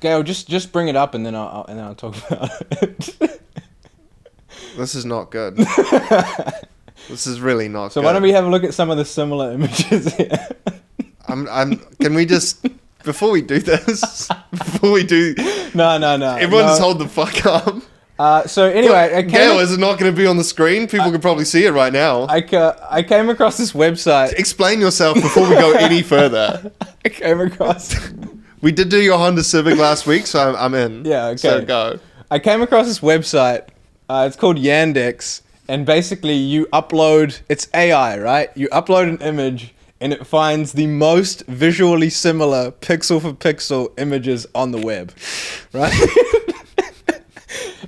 Gail, just bring it up and then I'll talk about it. This is not good. This is really not good. So why don't we have a look at some of the similar images here? Can we just, before we do this, No. everyone just hold the fuck up. So anyway, Gail, is it not going to be on the screen? People can probably see it right now. I came across this website. Explain yourself before we go any further. I came across... We did do your Honda Civic last week, so I'm in. Yeah, okay. So go. I came across this website. It's called Yandex, and basically you upload... It's AI, right? You upload an image, and it finds the most visually similar pixel for pixel images on the web, right?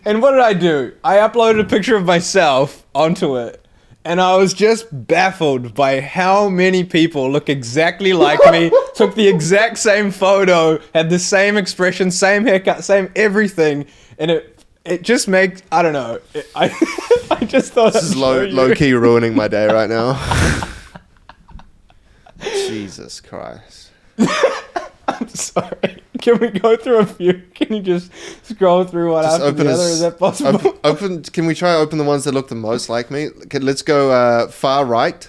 And what did I do? I uploaded a picture of myself onto it. And I was just baffled by how many people look exactly like me, took the exact same photo, had the same expression, same haircut, same everything. And it just makes, I don't know. I just thought this is low key ruining my day right now. Jesus Christ. I'm sorry. Can we go through a few? Can you just scroll through one after the other? Is that possible? Can we try to open the ones that look the most like me? Okay, let's go far right.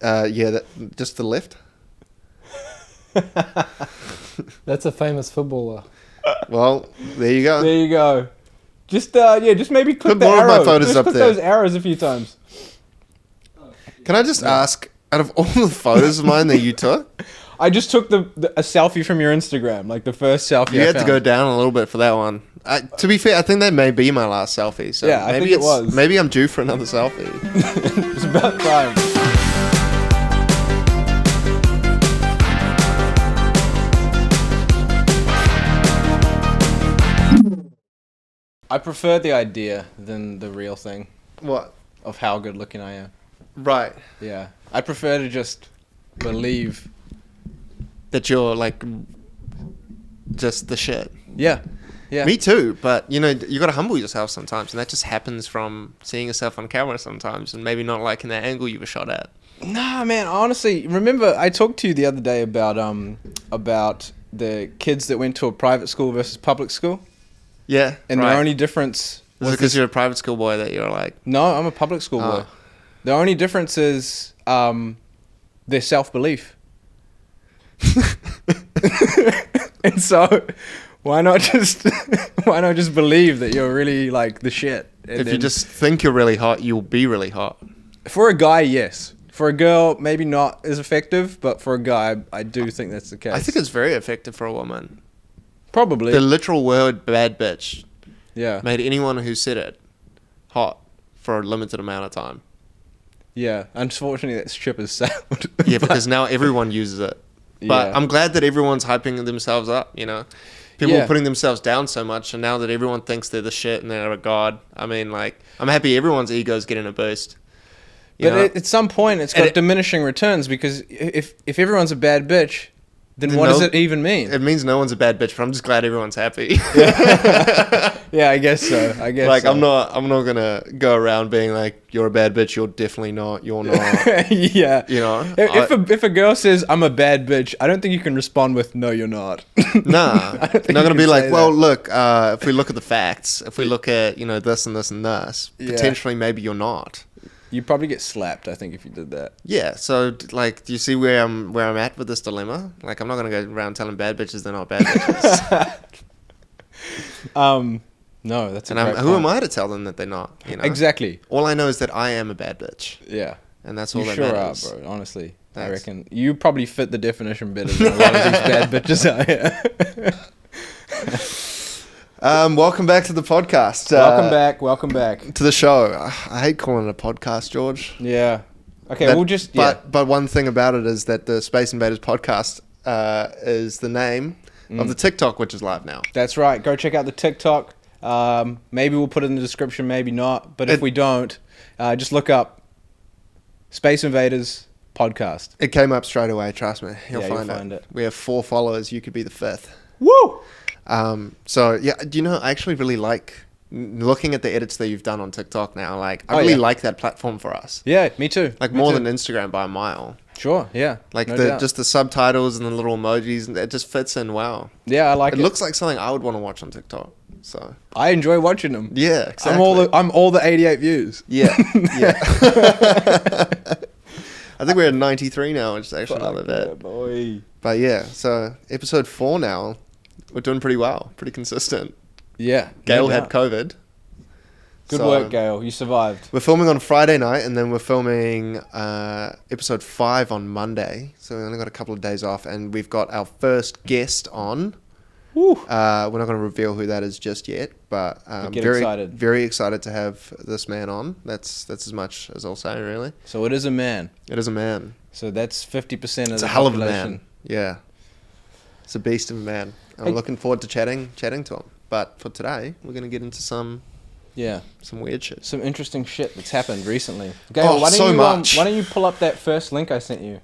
Just the left. That's a famous footballer. Well, there you go. There you go. Just maybe click Put the more of arrow. my photos just up click there. those arrows a few times. Can I just ask, out of all the photos of mine that you took, I just took a selfie from your Instagram, like the first selfie. you had to go down a little bit for that one. To be fair, I think that may be my last selfie. So yeah, I maybe think it was. Maybe I'm due for another selfie. It's about time. I prefer the idea than the real thing What? of how good looking I am. Right. Yeah, I prefer to just believe That you're like just the shit. Yeah. Me too, but you got to humble yourself sometimes, and that just happens from seeing yourself on camera sometimes, and maybe not liking that angle you were shot at. Nah, man. Honestly, remember I talked to you the other day about the kids that went to a private school versus public school, Yeah, and right. the only difference Is it because you're a private school boy that you're like? No, I'm a public school boy. The only difference is their self-belief. And so why not just believe that you're really like the shit? And If you just think you're really hot, you'll be really hot. For a guy, yes. For a girl, maybe not as effective, but for a guy, I do think that's the case. I think it's very effective for a woman. Probably. The literal word "bad bitch" Yeah. made anyone who said it hot for a limited amount of time. Yeah. Unfortunately, that ship has sailed. Yeah, because now everyone uses it. But Yeah. I'm glad that everyone's hyping themselves up, People Yeah. are putting themselves down so much, and now that everyone thinks they're the shit and they're a god, I mean, like, I'm happy everyone's ego's getting a boost. But at some point, it's got And diminishing returns, because if everyone's a bad bitch, then what does it even mean? It means no one's a bad bitch, but I'm just glad everyone's happy. Yeah, I guess so. Like, I'm not gonna go around being like, you're a bad bitch, you're definitely not, you're not. Yeah. If a girl says I'm a bad bitch, I don't think you can respond with no, you're not. Nah. I don't think You're not you gonna be can like, say well, that. look, if we look at the facts, if we look at, this and this and this, Yeah. potentially maybe you're not. You'd probably get slapped, I think, if you did that. Yeah, so like, do you see where I'm at with this dilemma? Like, I'm not gonna go around telling bad bitches they're not bad bitches. No, that's And who am I to tell them that they're not? Exactly. All I know is that I am a bad bitch, Yeah. and that's all You that sure matters. are, bro. Honestly, I Thanks. reckon you probably fit the definition better than a lot of these bad bitches out here. Welcome back to the podcast. Welcome back. to the show. I hate calling it a podcast, George. Yeah. Okay, That- we'll just But one thing about it is that the Space Invaders podcast is the name of the TikTok, which is live now. That's right. Go check out the TikTok. Maybe we'll put it in the description, maybe not. But if we don't, just look up Space Invaders podcast. It came up straight away. Trust me, you'll Yeah, find it. We have 4 followers. You could be the 5th. Woo! So yeah, do you know? I actually really like looking at the edits that you've done on TikTok now. Like, I Oh, really yeah. like that platform for us. Yeah, me too. Like Me more too. than Instagram by a mile. Sure, yeah. Like no doubt. just the subtitles and the little emojis, and it just fits in well. Yeah, I like it. It looks like something I would want to watch on TikTok. So I enjoy watching them. yeah, exactly. I'm all the 88 views. Yeah, yeah. I think we're at 93 now, which is actually not that bad. Boy. But yeah, so episode 4 now, we're doing pretty well, pretty consistent. Yeah. Gail no had doubt. COVID. Good So work, Gail. You survived. We're filming on Friday night, and then we're filming episode 5 on Monday. So we only got a couple of days off, and we've got our first guest on. Woo. We're not going to reveal who that is just yet, but Get very excited. very excited to have this man on. That's as much as I'll say, really. So it is a man. It is a man. So that's 50% of It's the a hell of a population. man. Yeah, it's a beast of a man. I'm looking forward to chatting to him. But for today, we're going to get into some weird shit. Some interesting shit that's happened recently. Gail, Oh, so much. Why don't you pull up that first link I sent you?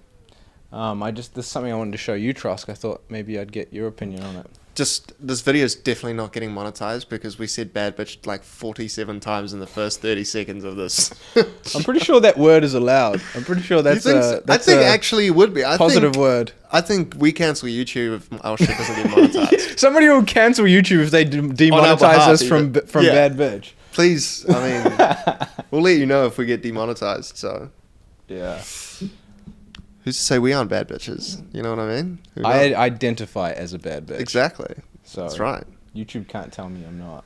This is something I wanted to show you, Trosk. I thought maybe I'd get your opinion on it. Just, this video is definitely not getting monetized because we said bad bitch like 47 times in the first 30 seconds of this. I'm pretty sure that word is allowed. I'm pretty sure that's I think actually it would be. positive word. I think we cancel YouTube if our shit doesn't get monetized. Somebody will cancel YouTube if they demonetize behalf, us from Yeah. Bad Bitch. Please, I mean, we'll let you know if we get demonetized. So, Yeah. who's to say we aren't bad bitches? You know what I mean? Who knows? I identify as a bad bitch. Exactly. So That's right. YouTube can't tell me I'm not.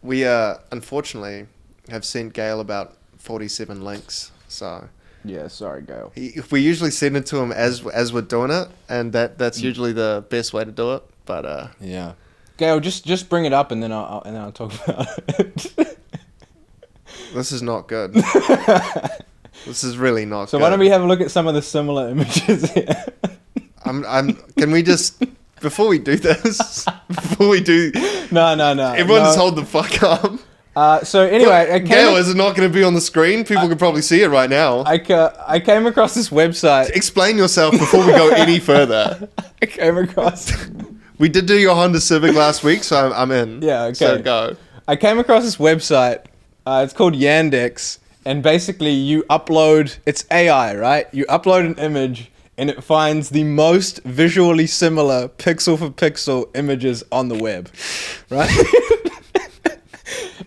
We unfortunately have sent Gail about 47 links. So Yeah, sorry, Gail. we usually send it to him as we're doing it, and that's usually the best way to do it. But Yeah. Gail, just bring it up and then I'll talk about it. this is not good. This is really not So good. why don't we have a look at some of the similar images here? Can we just, before we do this, No. everyone just hold the fuck up. So anyway, Gail, is it not going to be on the screen? People can probably see it right now. I came across this website. Explain yourself before we go any further. I came across. We did do your Honda Civic last week, so I'm in. Yeah, okay. So go. I came across this website. It's called Yandex, and basically you upload. It's AI, right? You upload an image, and it finds the most visually similar pixel for pixel images on the web, right?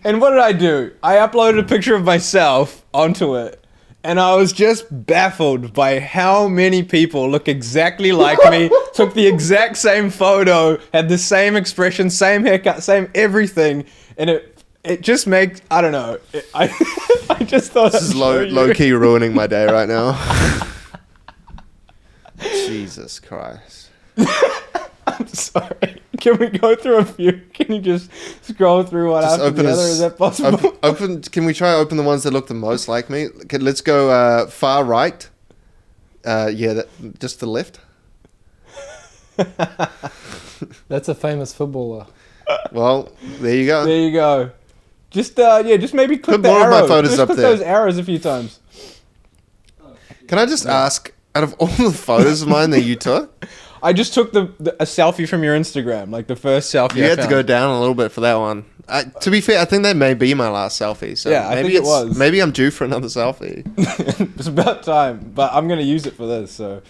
And what did I do? I uploaded a picture of myself onto it. And I was just baffled by how many people look exactly like me, took the exact same photo, had the same expression, same haircut, same everything. And it just makes, I don't know. I just thought This is low key ruining my day right now. Jesus Christ. I'm sorry. Can we go through a few? Can you just scroll through one Just after open the other? Is that possible? Can we try to open the ones that look the most like me? Okay, let's go far right. Just the left. That's a famous footballer. Well, there you go. There you go. Just maybe click Put the more of my arrow. photos Just up click there. those arrows a few times. Can I just ask, out of all the photos of mine that you took, I just took a selfie from your Instagram, like the first selfie. you I had to found. go down a little bit for that one. To be fair, I think that may be my last selfie. So Yeah, I maybe think it was. Maybe I'm due for another selfie. It's about time, but I'm gonna use it for this. So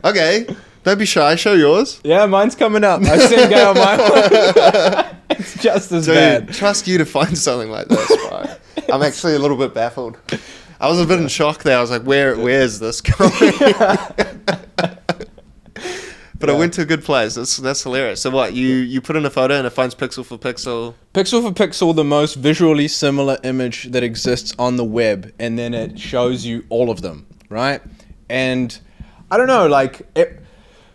Okay, don't be shy. Show yours. yeah, mine's coming up. I sent Gail mine. It's just as Dude, bad. trust you to find something like this, bro. I'm actually a little bit baffled. I was a bit in shock there. I was like, where's this going? But I went to a good place. That's hilarious. So what, you put in a photo and it finds pixel for pixel. Pixel for pixel, the most visually similar image that exists on the web, and then it shows you all of them, right? And I don't know,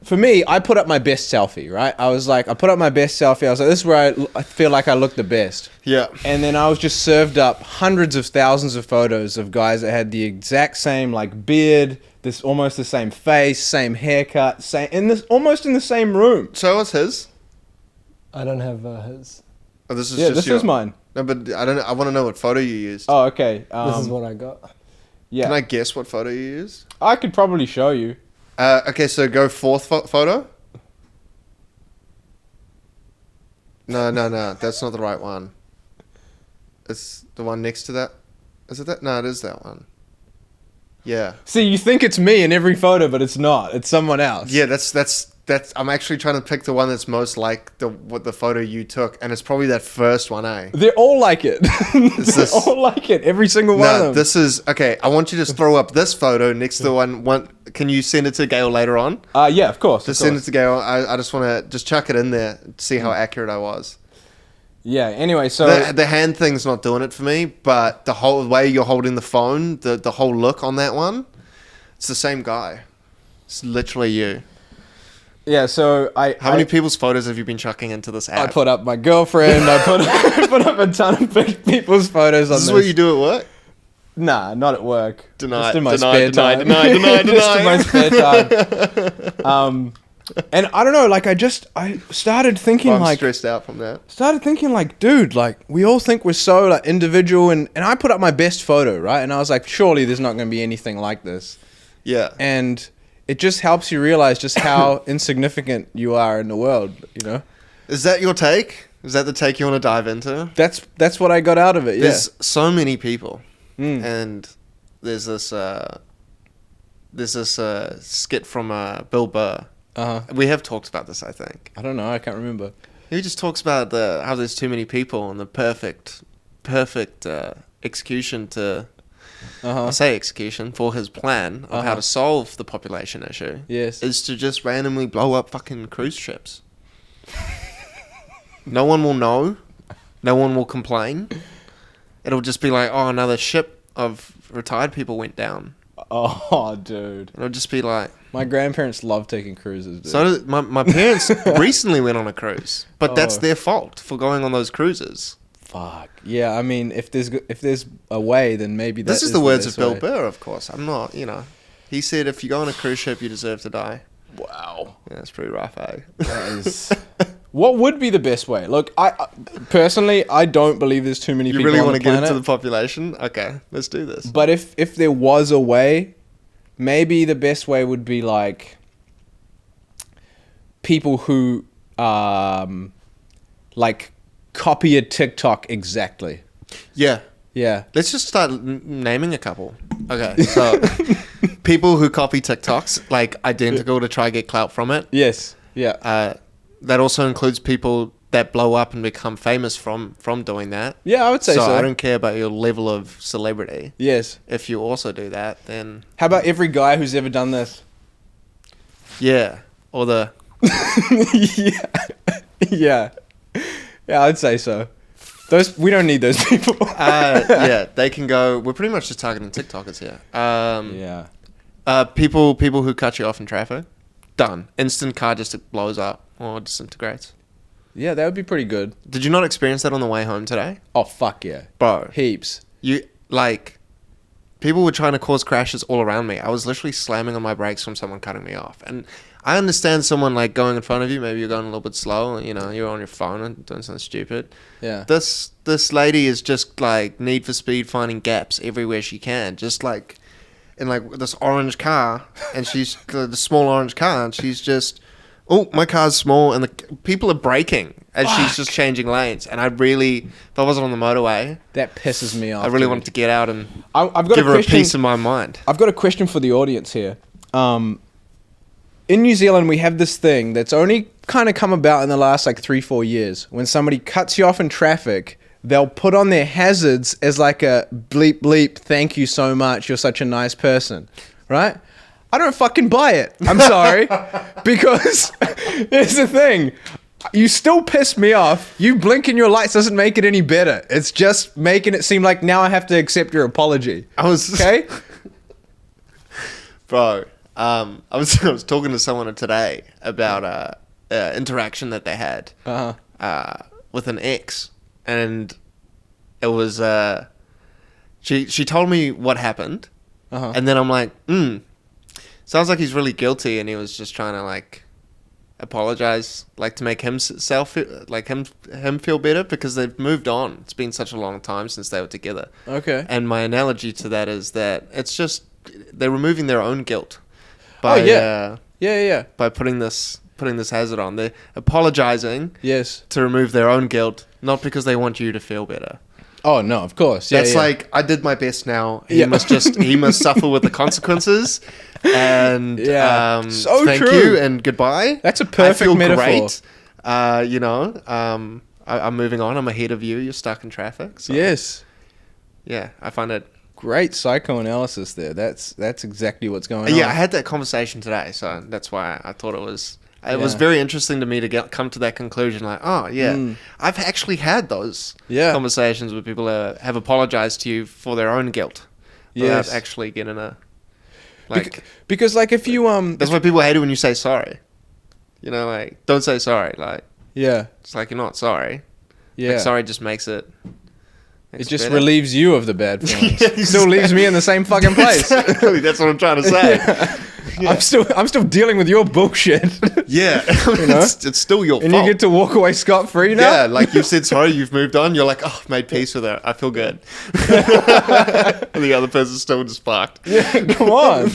for me, I put up my best selfie, right? I put up my best selfie. I was like, this is where I feel like I look the best. Yeah. And then I was just served up hundreds of thousands of photos of guys that had the exact same beard, almost the same face, same haircut, almost in the same room. So what's his? I don't have his. Oh, this is Yeah, just this is mine. No, but I want to know what photo you used. Oh, okay. This is what I got. Yeah. Can I guess what photo you used? I could probably show you. Okay, so go fourth photo. No, that's not the right one. It's the one next to that. Is it that? No, it is that one. Yeah. See, you think it's me in every photo, but it's not. It's someone else. Yeah, that's. I'm actually trying to pick the one that's most like the photo you took, and it's probably that first one, eh? They're all like it. They're all like it. Every single one of them. This is okay. I want you to throw up this photo next to the one. Can you send it to Gail later on? Yeah, of course. Just send it to Gail. I just want to just chuck it in there to see how accurate I was. Yeah. Anyway, so The hand thing's not doing it for me, but the whole way you're holding the phone, the whole look on that one, it's the same guy. It's literally you. yeah. So How many people's photos have you been chucking into this I app? put up my girlfriend. I put up a ton of people's photos on This is what you do at work? Nah, not at work. Deny, Just in my deny, spare deny, time. deny, Just in deny. my spare time. And I don't know, like I started thinking I'm like stressed out from that. dude, like we all think we're so like individual, and I put up my best photo, right? And I was like, surely there's not going to be anything like this. Yeah. And it just helps you realize just how insignificant you are in the world, you know? Is that your take? Is that the take you want to dive into? That's what I got out of it. Yeah. There's so many people, Mm. and there's this skit from Bill Burr. Uh-huh. We have talked about this, I think. I don't know. I can't remember. He just talks about how there's too many people and the perfect execution to. Uh-huh. I say execution for his plan of how to solve the population issue. Yes. Is to just randomly blow up fucking cruise ships. No one will know. No one will complain. It'll just be like, oh, another ship of retired people went down. Oh, dude. It'll just be like... My grandparents love taking cruises, dude. So my parents recently went on a cruise, but that's Oh. their fault for going on those cruises. Fuck. Yeah, I mean, if there's a way, then maybe that This is the words of best Bill way. Burr, of course. I'm not, He said, if you go on a cruise ship, you deserve to die. Wow. Yeah, that's pretty rough, eh? That is... What would be the best way? Look, I personally, I don't believe there's too many You people really on want the to get planet. into the population? Okay, let's do this. But if there was a way, maybe the best way would be like people who like copy a TikTok exactly. Yeah. Yeah. Let's just start naming a couple. Okay, so people who copy TikToks, like identical to try to get clout from it. Yes. Yeah. That also includes people that blow up and become famous from doing that. Yeah, I would say so. I don't care about your level of celebrity. Yes. If you also do that, then... How about every guy who's ever done this? Yeah. Or the... Yeah. Yeah, I'd say so. We don't need those people. yeah, they can go... We're pretty much just targeting TikTokers here. Yeah. People who cut you off in traffic. Done. Instant car just blows up or disintegrates. Yeah, that would be pretty good. Did you not experience that on the way home today? Oh, fuck yeah. Bro. Heaps. People were trying to cause crashes all around me. I was literally slamming on my brakes from someone cutting me off. And I understand someone like going in front of you. Maybe you're going a little bit slow. And, you're on your phone and doing something stupid. Yeah. This lady is just like Need for Speed finding gaps everywhere she can. Just like in like this orange car. And she's the small orange car. And she's just, oh, my car's small. And the people are braking as she's just changing lanes. And I really, if I wasn't on the motorway, That pisses me off. I really dude. wanted to get out and I've got give a her a question. piece of my mind. I've got a question for the audience here. In New Zealand, we have this thing that's only kind of come about in the last like 3-4 years. When somebody cuts you off in traffic, they'll put on their hazards as like a bleep bleep, thank you so much, you're such a nice person, right? I don't fucking buy it. I'm sorry. Because here's the thing. You still piss me off. You blinking your lights doesn't make it any better. It's just making it seem like now I have to accept your apology. Okay? Bro, I was talking to someone today about interaction that they had with an ex, and it was she told me what happened, and then I'm like, sounds like he's really guilty, and he was just trying to like apologize, like to make himself like him feel better because they've moved on. It's been such a long time since they were together. Okay. And my analogy to that is that it's just they're removing their own guilt by Yeah. by putting this hazard on. They're apologizing Yes. to remove their own guilt, not because they want you to feel better. Oh no, of course. Yeah, That's yeah. like, I did my best now. He Yeah. he must suffer with the consequences. And Yeah. So thank true. you and goodbye. That's a perfect I feel metaphor. great. I'm moving on. I'm ahead of you. You're stuck in traffic. So, Yes. yeah, I find it. Great psychoanalysis there. That's exactly what's going on. Yeah, I had that conversation today, so that's why I thought it was. It was Yeah. very interesting to me to come to that conclusion. Like, oh yeah, I've actually had those conversations with people who have apologized to you for their own guilt, without Yes. actually getting a like. Because like if you That's why people hate it when you say sorry. You know, like, don't say sorry. Like, yeah. it's like, you're not sorry. Yeah. Like, sorry just makes it. It just better. relieves you of the bad feelings. Yeah, Still leaves me in the same fucking place. Exactly, that's what I'm trying to say. Yeah. I'm still dealing with your bullshit. Yeah, know? it's still your And fault. you get to walk away scot-free now? Yeah, like you said sorry, you've moved on. You're like, oh, made peace with it. I feel good. And the other person's still just fucked. Yeah, come on.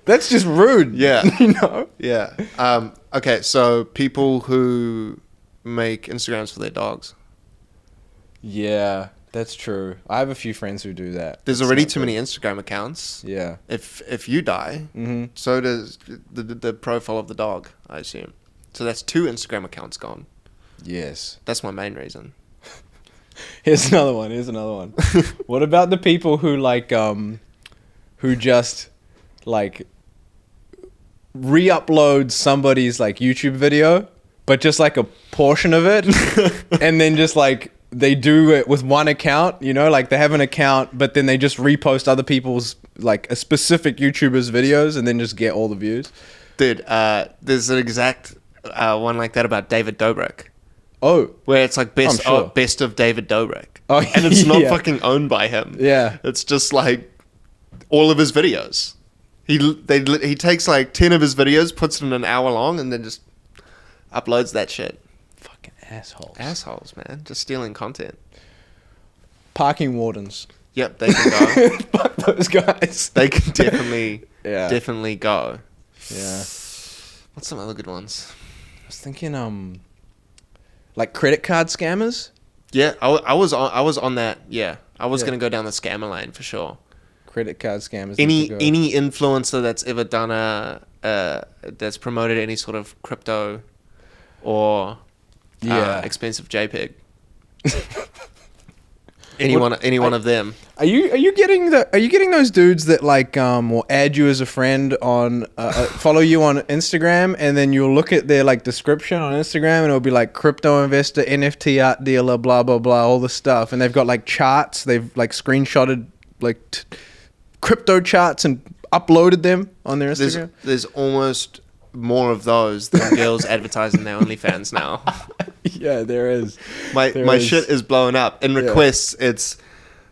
That's just rude. Yeah. You know? Yeah. Okay, so people who make Instagrams for their dogs. Yeah, that's true. I have a few friends who do that. There's It's already not too good. many Instagram accounts. Yeah. If you die, so does the profile of the dog, I assume. So that's 2 Instagram accounts gone. Yes. That's my main reason. Here's another one. What about the people who like who just like re-upload somebody's like YouTube video, but just like a portion of it, and then just like they do it with one account, you know, like they have an account, but then they just repost other people's like a specific YouTuber's videos, and then just get all the views. Dude, there's an exact one like that about David Dobrik. Oh, Where it's like best, I'm sure. best of David Dobrik. Oh, and it's not yeah. fucking owned by him. Yeah. It's just like all of his videos. He takes like 10 of his videos, puts it in an hour long, and then just uploads that shit. fucking assholes. Assholes, man. Just stealing content. Parking wardens. Yep, they can go. Fuck those guys. They can Yeah. definitely go. Yeah. What's some other good ones? I was thinking, like credit card scammers. Yeah, I was on that. Yeah, I was Yeah. gonna go down the scammer lane for sure. Credit card scammers. Any need to go. any influencer that's ever done that's promoted any sort of crypto or Yeah. expensive JPEG. Any one of them. Are you getting those dudes that like will add you as a friend on follow you on Instagram, and then you'll look at their like description on Instagram and it'll be like crypto investor, NFT art dealer, blah blah blah, all this stuff, and they've got like charts, they've like screenshotted like crypto charts and uploaded them on their Instagram. There's almost more of those than girls advertising their OnlyFans now. Yeah, there is. My There is. shit is blowing up. In requests, it's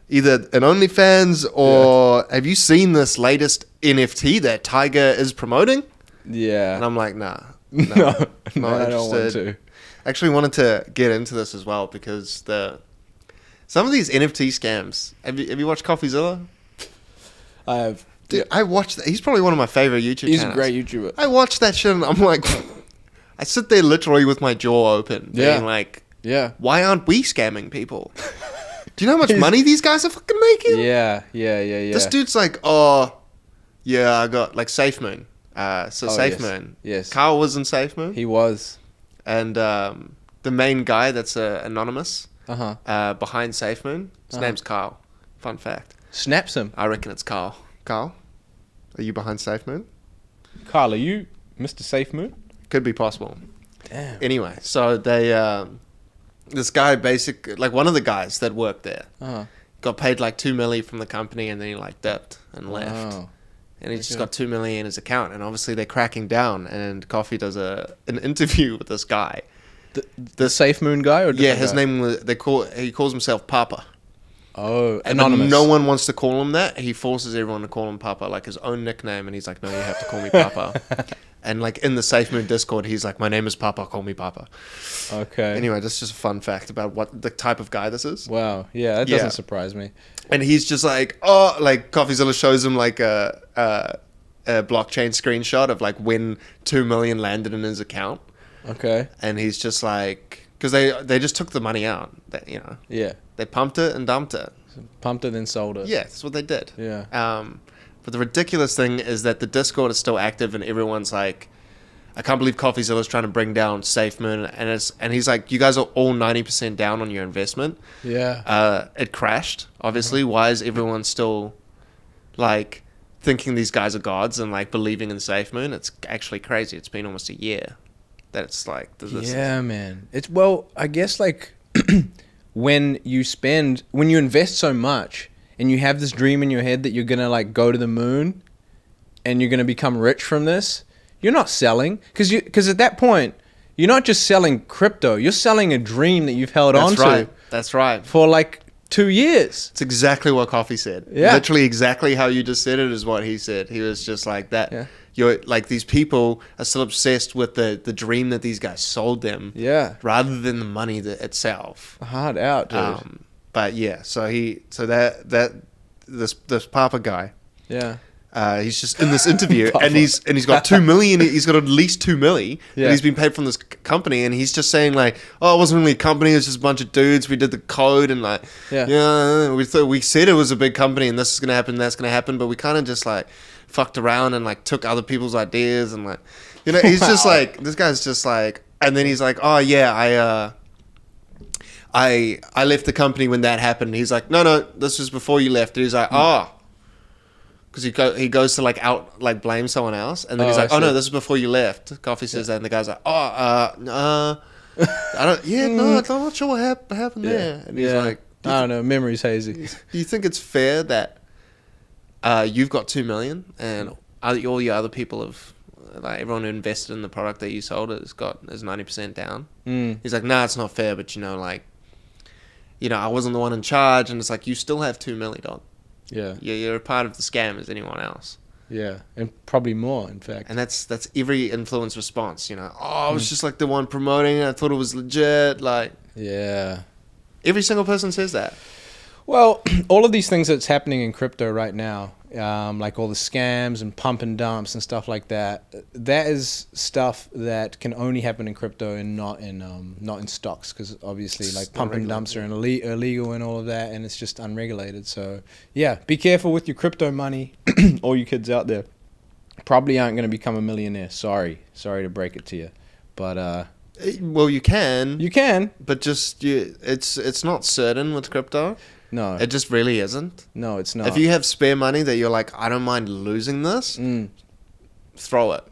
either an OnlyFans or have you seen this latest NFT that Tiger is promoting? Yeah. And I'm like, nah. No, not I don't want interested. to. Actually wanted to get into this as well because some of these NFT scams. Have you watched CoffeeZilla? I have. Dude, I watched that. He's probably one of my favorite YouTube He's channels. a great YouTuber. I watch that shit and I'm like, I sit there literally with my jaw open, Yeah. being like, Yeah. why aren't we scamming people? Do you know how much money these guys are fucking making? Yeah. This dude's like, oh, yeah, I got like Safe Moon. Safe yes. Moon. Yes. Carl was in Safe Moon. He was. And the main guy that's anonymous Uh-huh. behind Safe Moon, his name's Carl. Fun fact. Snaps him. I reckon it's Carl. Carl? Are you behind Safe Moon? Carl, are you Mr. Safe Moon? Could be possible. Damn. Anyway, so they, this guy like one of the guys that worked there Uh-huh. got paid like 2 million from the company and then he like dipped and left. Wow. And he just Okay. got 2 million in his account. And obviously they're cracking down and Coffee does an interview with this guy. The Safe Moon guy? Or a Yeah, different his guy? name was, he calls himself Papa. Oh, But anonymous. no one wants to call him that. He forces everyone to call him Papa, like his own nickname. And he's like, no, you have to call me Papa. And like in the Safe Moon Discord, he's like, my name is Papa, call me Papa. Okay. Anyway, that's just a fun fact about what the type of guy this is. Wow. Yeah, that Yeah. doesn't surprise me. And he's just like, oh, like CoffeeZilla shows him like a blockchain screenshot of like when 2 million landed in his account. Okay. And he's just like, because they just took the money out, that, you know. Yeah. They pumped it and dumped it. Pumped it, then sold it. Yeah, that's what they did. Yeah. But the ridiculous thing is that the Discord is still active, and everyone's like, I can't believe CoffeeZilla's trying to bring down SafeMoon, and he's like, you guys are all 90% down on your investment. Yeah. It crashed, obviously. Why is everyone still like thinking these guys are gods and like believing in SafeMoon? It's actually crazy. It's been almost a year that it's like yeah, man. It's, well, I guess like when you invest so much and you have this dream in your head that you're gonna like go to the moon and you're gonna become rich from this, you're not selling, because at that point you're not just selling crypto, you're selling a dream that you've held on to. That's right. For like 2 years. It's exactly what Coffee said. Yeah. Literally exactly how you just said it is what he said. He was just like that. Yeah. You're like, these people are still obsessed with the dream that these guys sold them. Yeah. Rather than the money itself. Hard out, dude. But yeah, this Papa guy. Yeah. He's just in this interview and he's got 2 million. He's got at least 2 million. Yeah. And he's been paid from this company, and he's just saying like, "Oh, it wasn't really a company. It was just a bunch of dudes. We did the code and like, we said it was a big company and this is gonna happen, that's gonna happen, but we kind of just like fucked around and like took other people's ideas and like, you know." He's just like, this guy's just like, and then he's like, "Oh yeah, I left the company when that happened." He's like, no, this was before you left. And he's like, oh. Because he goes to like blame someone else, and then he's like, "Oh no, this is before you left." Coffee says that, and the guy's like, "Oh, I'm not sure what happened there." And he's like, "I don't know, memory's hazy." Do you think it's fair that you've got 2 million, and all your other people have, like everyone who invested in the product that you sold is 90% down? He's like, "Nah, it's not fair, but I wasn't the one in charge," and it's like, you still have 2 million, dog. Yeah. You're a part of the scam as anyone else. Yeah, and probably more, in fact. And that's every influence response, Oh, I was just like the one promoting it. I thought it was legit. Like, yeah. Every single person says that. Well, all of these things that's happening in crypto right now, like all the scams and pump and dumps and stuff like that, that is stuff that can only happen in crypto and not in stocks, because obviously like pump and dumps are illegal and all of that, and it's just unregulated. So yeah, be careful with your crypto money. All you kids out there probably aren't going to become a millionaire. Sorry to break it to you, but well, you can, but just it's not certain with crypto. No. It just really isn't. No, it's not. If you have spare money that you're like, I don't mind losing this, throw it.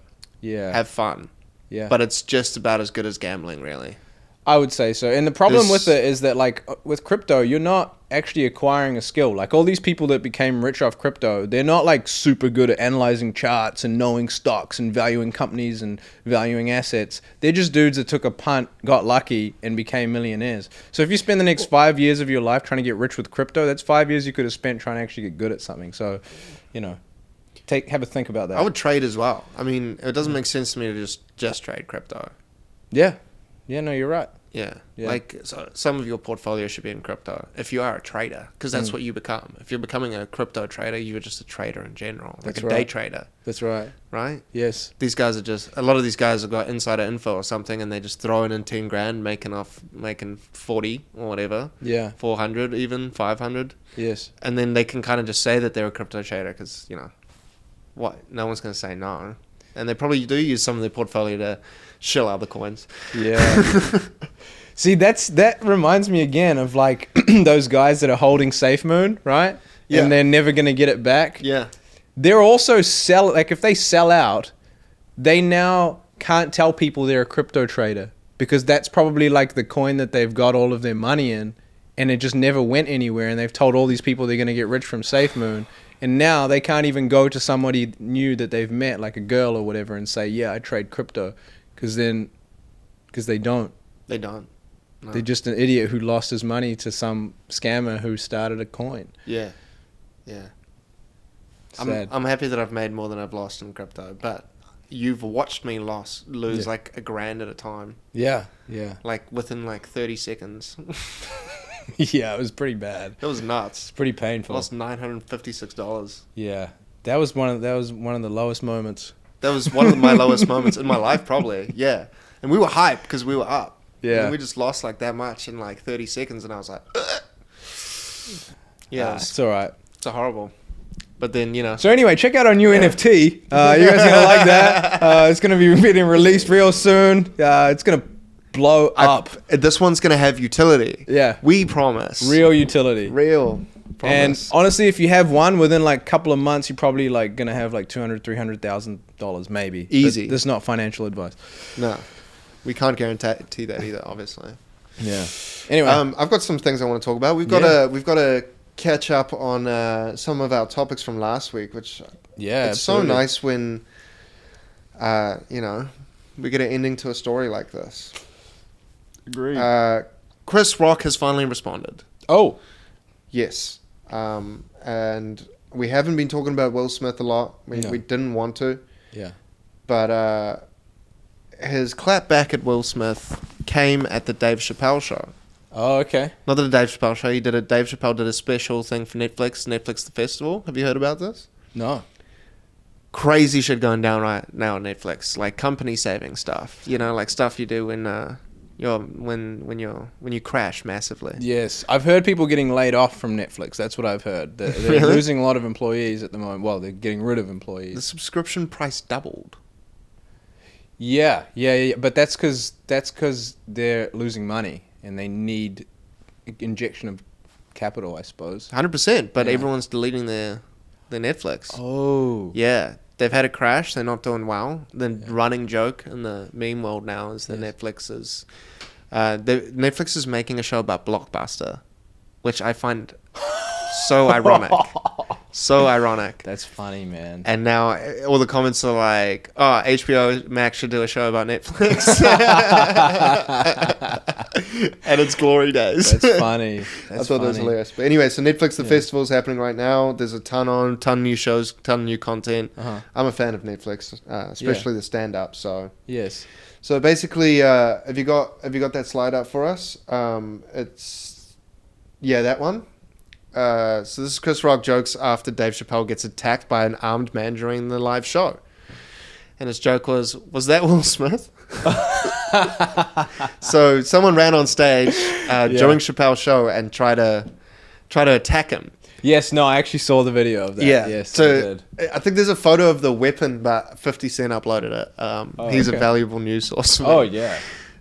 Yeah. Have fun. Yeah. But it's just about as good as gambling, really. I would say so. And the problem with it is that, like, with crypto, you're not actually acquiring a skill. Like, all these people that became rich off crypto, they're not, like, super good at analyzing charts and knowing stocks and valuing companies and valuing assets. They're just dudes that took a punt, got lucky, and became millionaires. So if you spend the next 5 years of your life trying to get rich with crypto, that's 5 years you could have spent trying to actually get good at something. So, have a think about that. I would trade as well. I mean, it doesn't make sense to me to just trade crypto. Yeah. Yeah, no, you're right. Yeah. Like, so some of your portfolio should be in crypto if you are a trader, because that's what you become. If you're becoming a crypto trader, you're just a trader in general, like that's a day trader. That's right. Right? Yes. These guys a lot of these guys have got insider info or something, and they just throw it in 10 grand, making 40 or whatever. Yeah. 400 even, 500. Yes. And then they can kind of just say that they're a crypto trader because, what? No one's going to say no. And they probably do use some of their portfolio to shill other coins. Yeah. See, that reminds me again of like those guys that are holding SafeMoon, right? Yeah. And they're never going to get it back. Yeah. They're also if they sell out, they now can't tell people they're a crypto trader, because that's probably like the coin that they've got all of their money in, and it just never went anywhere, and they've told all these people they're going to get rich from SafeMoon. And now they can't even go to somebody new that they've met, like a girl or whatever, and say, yeah, I trade crypto. Because they don't. They don't. No. They're just an idiot who lost his money to some scammer who started a coin. Yeah. Yeah. Sad. I'm happy that I've made more than I've lost in crypto, but you've watched me lose like $1,000 at a time. Yeah. Yeah. Like within like 30 seconds. Yeah, it was pretty bad. It was nuts. It's pretty painful. I lost $956. Yeah, that was one of the lowest moments. That was one of my lowest moments in my life, probably. Yeah, and we were hyped because we were up. Yeah, and we just lost like that much in like 30 seconds, and I was like, ugh. Yeah, It's all right. it's a horrible. But then, you know. So anyway, check out our new NFT. You guys are gonna like that. It's gonna be getting released real soon. It's gonna blow up. This one's going to have utility. Yeah. We promise. Real utility. Real And promise. honestly, if you have one within like a couple of months, you're probably like gonna have like $200,000-$300,000 maybe. Easy. But this is not financial advice. No. We can't guarantee that either, obviously. Yeah. Anyway, I've got some things I want to talk about. We've got to catch up on some of our topics from last week, which yeah, it's absolutely. so nice when we get an ending to a story like this. Agreed. Chris Rock has finally responded. Oh, Yes. And we haven't been talking about Will Smith a lot. We didn't want to. yeah. But his clap back at Will Smith came at the Dave Chappelle show. Oh, okay. Not the Dave Chappelle show. Dave Chappelle did a special thing for Netflix the Festival. Have you heard about this? No. Crazy shit going down right now on Netflix. Like company saving stuff. You know, like stuff you do when you crash massively. Yes, I've heard people getting laid off from Netflix. That's what I've heard. They're Really? losing a lot of employees at the moment. Well, they're getting rid of employees. The subscription price doubled. Yeah. But that's because they're losing money and they need injection of capital, I suppose. 100%. But Yeah. everyone's deleting their Netflix. Oh. Yeah. They've had a crash. They're not doing well. The running joke in the meme world now is that Netflix is making a show about Blockbuster, which I find so ironic. So ironic. That's funny, man. And now all the comments are like, oh, HBO Max should do a show about Netflix. And it's glory days. That's funny. I thought that was hilarious. But anyway, so Netflix, the festival is happening right now. There's a ton new shows, ton new content. Uh-huh. I'm a fan of Netflix, especially the stand-up. So Yes. so basically, have you got that slide up for us? It's that one. So this is Chris Rock jokes after Dave Chappelle gets attacked by an armed man during the live show. And his joke was that Will Smith? So someone ran on stage during Chappelle's show and tried to attack him. Yes, no, I actually saw the video of that. Yeah. Yes, I So did. I think there's a photo of the weapon, but 50 Cent uploaded it. He's a okay. valuable news source for me. Oh, yeah.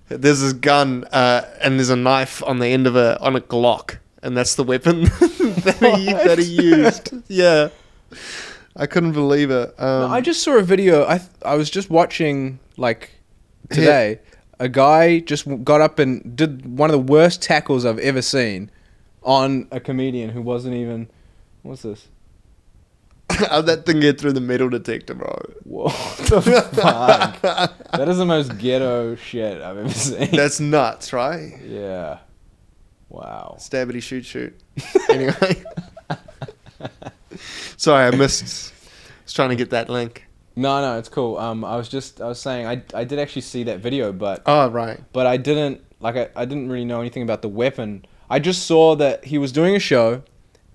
There's this gun and there's a knife on the end of on a Glock. And that's the weapon that he used. Yeah. I couldn't believe it. No, I just saw a video. I was just watching, like, today. A guy just got up and did one of the worst tackles I've ever seen on a comedian who wasn't even... What's this? How'd that thing get through the metal detector, bro? What the fuck? That is the most ghetto shit I've ever seen. That's nuts, right? Yeah. Wow. Stabbity shoot. Anyway. Sorry, I was trying to get that link. No, it's cool. I was saying I did actually see that video, but Oh, right. I didn't I didn't really know anything about the weapon. I just saw that he was doing a show,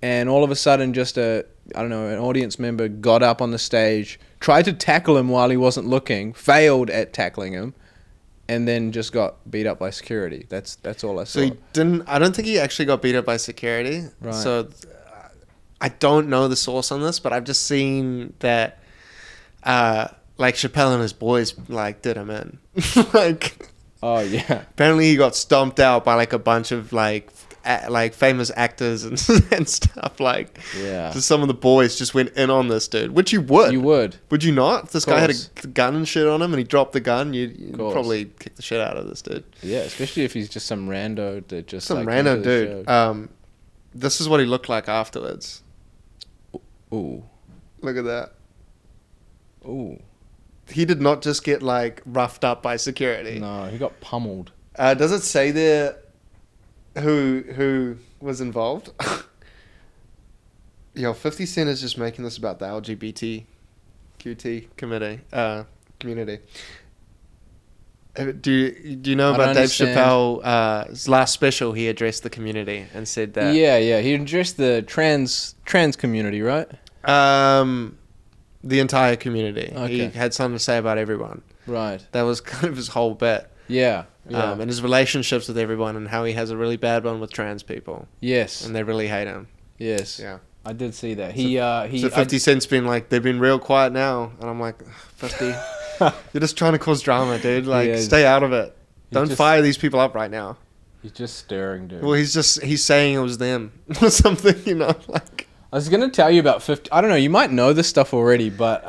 and all of a sudden, just an audience member got up on the stage, tried to tackle him while he wasn't looking, failed at tackling him, and then just got beat up by security. That's all I saw. So he didn't. I don't think he actually got beat up by security. Right. So I don't know the source on this, but I've just seen that, like Chappelle and his boys like did him in. Like, oh yeah. apparently he got stomped out by like a bunch of like famous actors and and stuff. Like, Yeah. just some of the boys just went in on this dude, which you would. You would. Would you not? If this guy had course. a gun and shit on him and he dropped the gun, you'd course. probably kick the shit out of this dude. Yeah, especially if he's just some rando that just Some like, random came to the dude. show. This is what he looked like afterwards. Ooh. Look at that. Ooh. He did not just get like roughed up by security. No, he got pummeled. Does it say there who was involved? Yo, 50 Cent is just making this about the LGBTQT community. Do you know I about don't Dave understand. Chappelle's last special? He addressed the community and said that. Yeah. He addressed the trans community, right? The entire community. Okay. He had something to say about everyone. Right. That was kind of his whole bit. Yeah. Yeah. And his relationships with everyone, and how he has a really bad one with trans people, Yes. and they really hate him. Yes. Yeah. I did see that. So 50 Cent's been like, they've been real quiet now, and I'm like, 50, you're just trying to cause drama, dude. Like, Yeah, stay out of it. Don't just- fire these people up right now. He's just staring, dude. Well, he's saying it was them or something, you know, like. I was gonna tell you about 50. I don't know. You might know this stuff already, but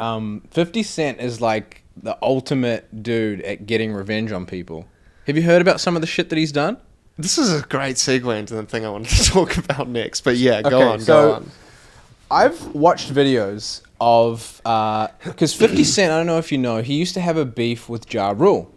50 Cent is like the ultimate dude at getting revenge on people. Have you heard about some of the shit that he's done? This is a great segue into the thing I wanted to talk about next. But yeah, go Okay, on, so- go on. I've watched videos of because 50 Cent. I don't know if you know. He used to have a beef with Ja Rule.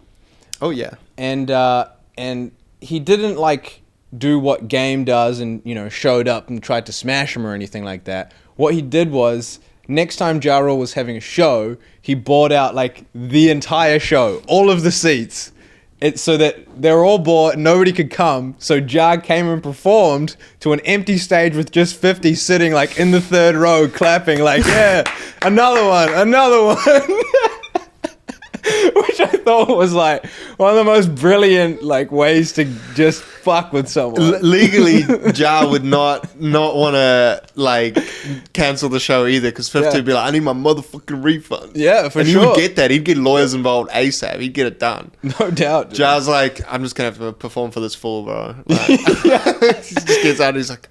Oh yeah. And he didn't like do what Game does and showed up and tried to smash him or anything like that. What he did was, next time Ja Rule was having a show, he bought out like the entire show, all of the seats. So that they were all bought, nobody could come. So Ja came and performed to an empty stage with just 50 sitting like in the third row clapping like, yeah, another one. Which I thought was like one of the most brilliant like ways to just fuck with someone. Legally, Ja would not want to like cancel the show either, because 50 would be like, I need my motherfucking refund. Yeah, for and sure. he would get that. He'd get lawyers involved ASAP. He'd get it done. No doubt. Dude. Ja's like, I'm just gonna have to perform for this fool, bro. Like, he just gets out and he's like,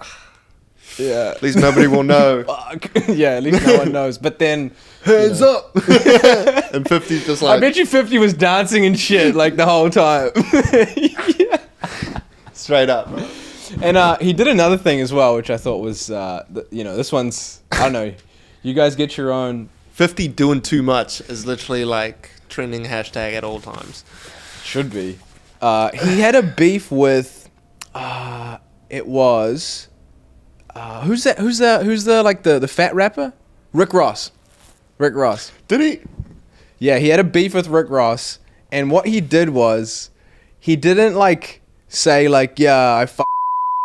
Yeah. at least nobody will know. Fuck. Yeah, at least no one knows. But then Hands up. And 50's just like, I bet you 50 was dancing and shit like the whole time. Yeah. straight up, bro. And he did another thing as well, which I thought was, this one's, I don't know. You guys get your own. 50 doing too much is literally like trending hashtag at all times. Should be. He had a beef with, it was, who's the like the fat rapper? Rick Ross. Did he? Yeah, he had a beef with Rick Ross, and what he did was, he didn't like say like, yeah, I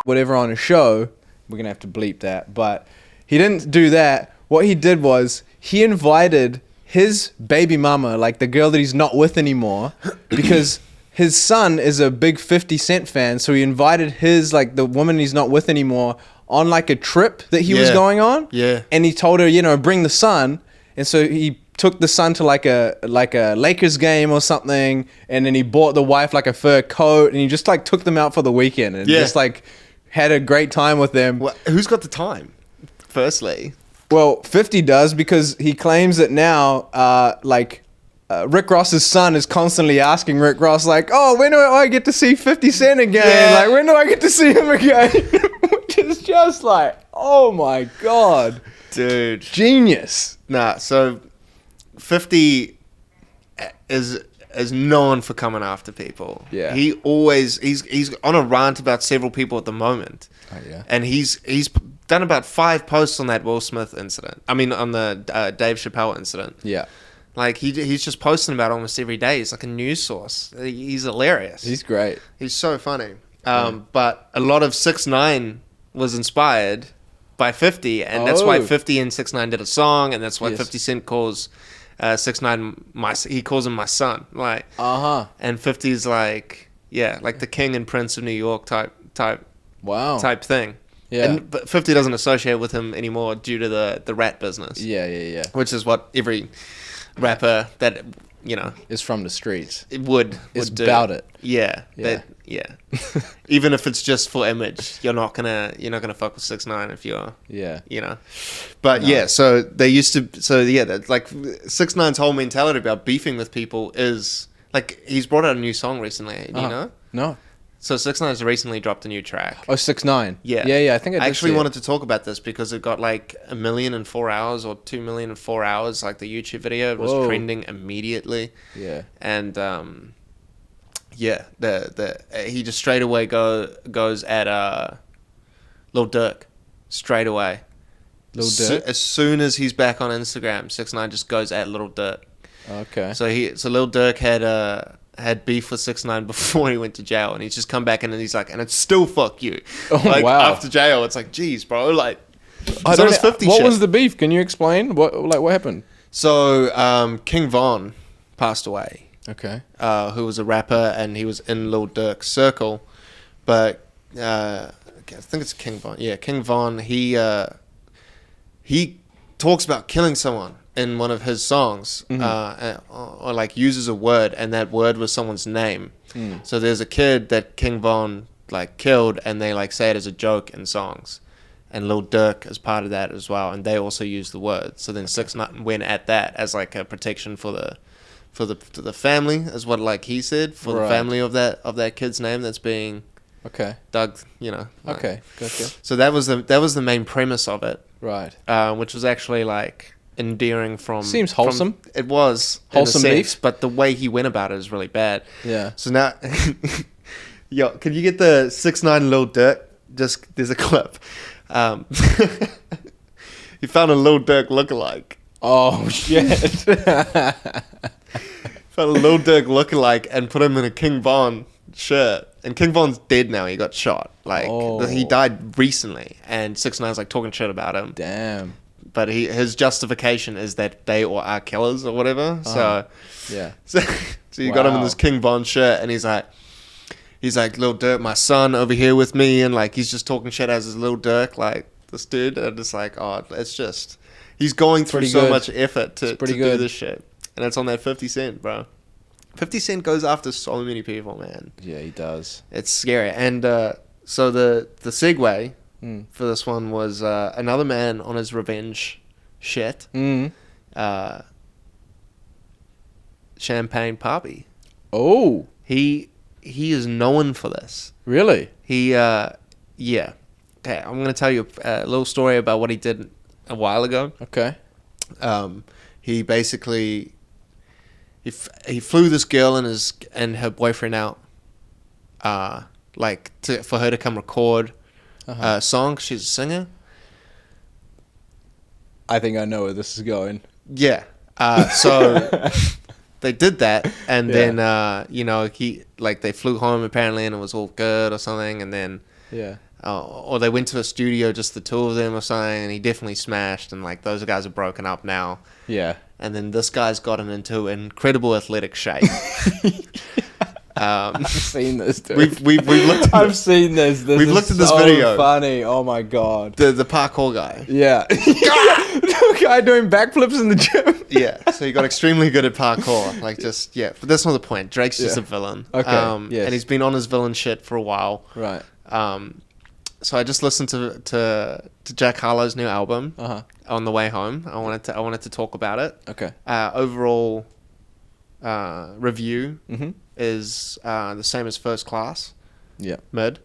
whatever on a show. We're gonna have to bleep that, but he didn't do that. What he did was, he invited his baby mama, like the girl that he's not with anymore, because his son is a big 50 Cent fan, so he invited the woman he's not with anymore on like a trip that he was going on. Yeah. And he told her, bring the son. And so he took the son to like a Lakers game or something, and then he bought the wife like a fur coat, and he just like took them out for the weekend and just like had a great time with them. Well, who's got the time? Firstly. Well, 50 does, because he claims that now, Rick Ross's son is constantly asking Rick Ross, like, oh, when do I get to see 50 Cent again? Yeah. Like, when do I get to see him again? Which is just like, oh my God. Dude. Genius. Nah, so 50 is known for coming after people. Yeah. He's on a rant about several people at the moment. Oh, yeah. And he's done about 5 posts on that Will Smith incident. I mean, on the Dave Chappelle incident. Yeah. Like, he's just posting about it almost every day. He's like a news source. He's hilarious. He's great. He's so funny. But a lot of 6ix9ine was inspired by 50, and that's why 50 and 6ix9ine did a song, and that's why 50 Cent calls 6ix9ine he calls him my son. Like, and 50's like, yeah, like the king and prince of New York type thing. Yeah. But 50 doesn't associate with him anymore due to the rat business. Yeah. Which is what every rapper that Is from the streets. it would It's do. about it. Yeah. Yeah. Even if it's just for image, you're not gonna fuck with 6ix9ine if you're But No. yeah, so they used to. So yeah, that's like 6ix9ine's whole mentality about beefing with people is like, he's brought out a new song recently. Do you know? No. So 6ix9ine's recently dropped a new track. Oh, 6ix9ine. Yeah. Yeah. I think I did actually see it. wanted to talk about this because it got like 1 million in 4 hours or 2 million in 4 hours. Like the YouTube video, it was Whoa. trending immediately. Yeah. And yeah, he just straight away goes at Lil Durk, straight away. Lil Durk? As soon as he's back on Instagram, 6ix9ine just goes at Lil Durk. Okay. So Lil Durk had beef with 6ix9ine before he went to jail, and he's just come back in and he's like, and it's still fuck you. Oh, like, wow. after jail, it's like, geez, bro, like, I it's on his 50 what shit. was the beef? Can you explain? What happened? So King Von passed away. Okay. who was a rapper, and he was in Lil Durk's circle. But I think it's King Von. Yeah, King Von. He talks about killing someone in one of his songs, or like uses a word, and that word was someone's name. So there's a kid that King Von like killed, and they like say it as a joke in songs, and Lil Durk is part of that as well, and they also use the word. So then 6ix9ine went at that as like a protection for the family, is what like he said, for the family of that kid's name that's being dug, you know. Like. Okay, gotcha. So that was the main premise of it, Right. which was actually like endearing from. Seems wholesome. It was Wholesome in a sense, beef. but the way he went about it is really bad. Yeah. So now, yo, can you get the 6ix9ine Lil Durk? Just there's a clip. He found a Lil Durk lookalike. Oh shit. Found a Lil Durk lookalike and put him in a King Von shirt. And King Von's dead now. He got shot. Like he died recently, and 6ix9ine's like talking shit about him. Damn. But his justification is that they are killers or whatever. So yeah. So you got him in this King Von shirt, and he's like, Lil Durk, my son over here with me, and like he's just talking shit as his Lil Durk, like this dude, and it's like, oh, it's just he's going through so much effort to do this shit, and it's on that 50 Cent, bro. 50 Cent goes after so many people, man. Yeah, he does. It's scary, and so the segue for this one was another man on his revenge shit. Champagne Papi. Oh. He is known for this. Really? Yeah. Okay, I'm gonna tell you a little story about what he did a while ago. Okay. He basically he flew this girl and her boyfriend out, for her to come record a song. She's a singer. I think I know where this is going. Yeah. So they did that, and then they flew home apparently, and it was all good or something, and then or they went to a studio, just the two of them or something, and he definitely smashed, and like those guys are broken up now. Yeah. And then this guy's gotten into incredible athletic shape. I've seen this, dude. We've looked. I've seen this. We've looked at this video. Funny. Oh my god. The parkour guy. Yeah. The guy doing backflips in the gym. Yeah. So he got extremely good at parkour. Like but that's not the point. Drake's just a villain. Okay. Yes. And he's been on his villain shit for a while. Right. So I just listened to Jack Harlow's new album on the way home. I wanted to talk about it. Okay. Overall review is the same as First Class. Yeah. Mid.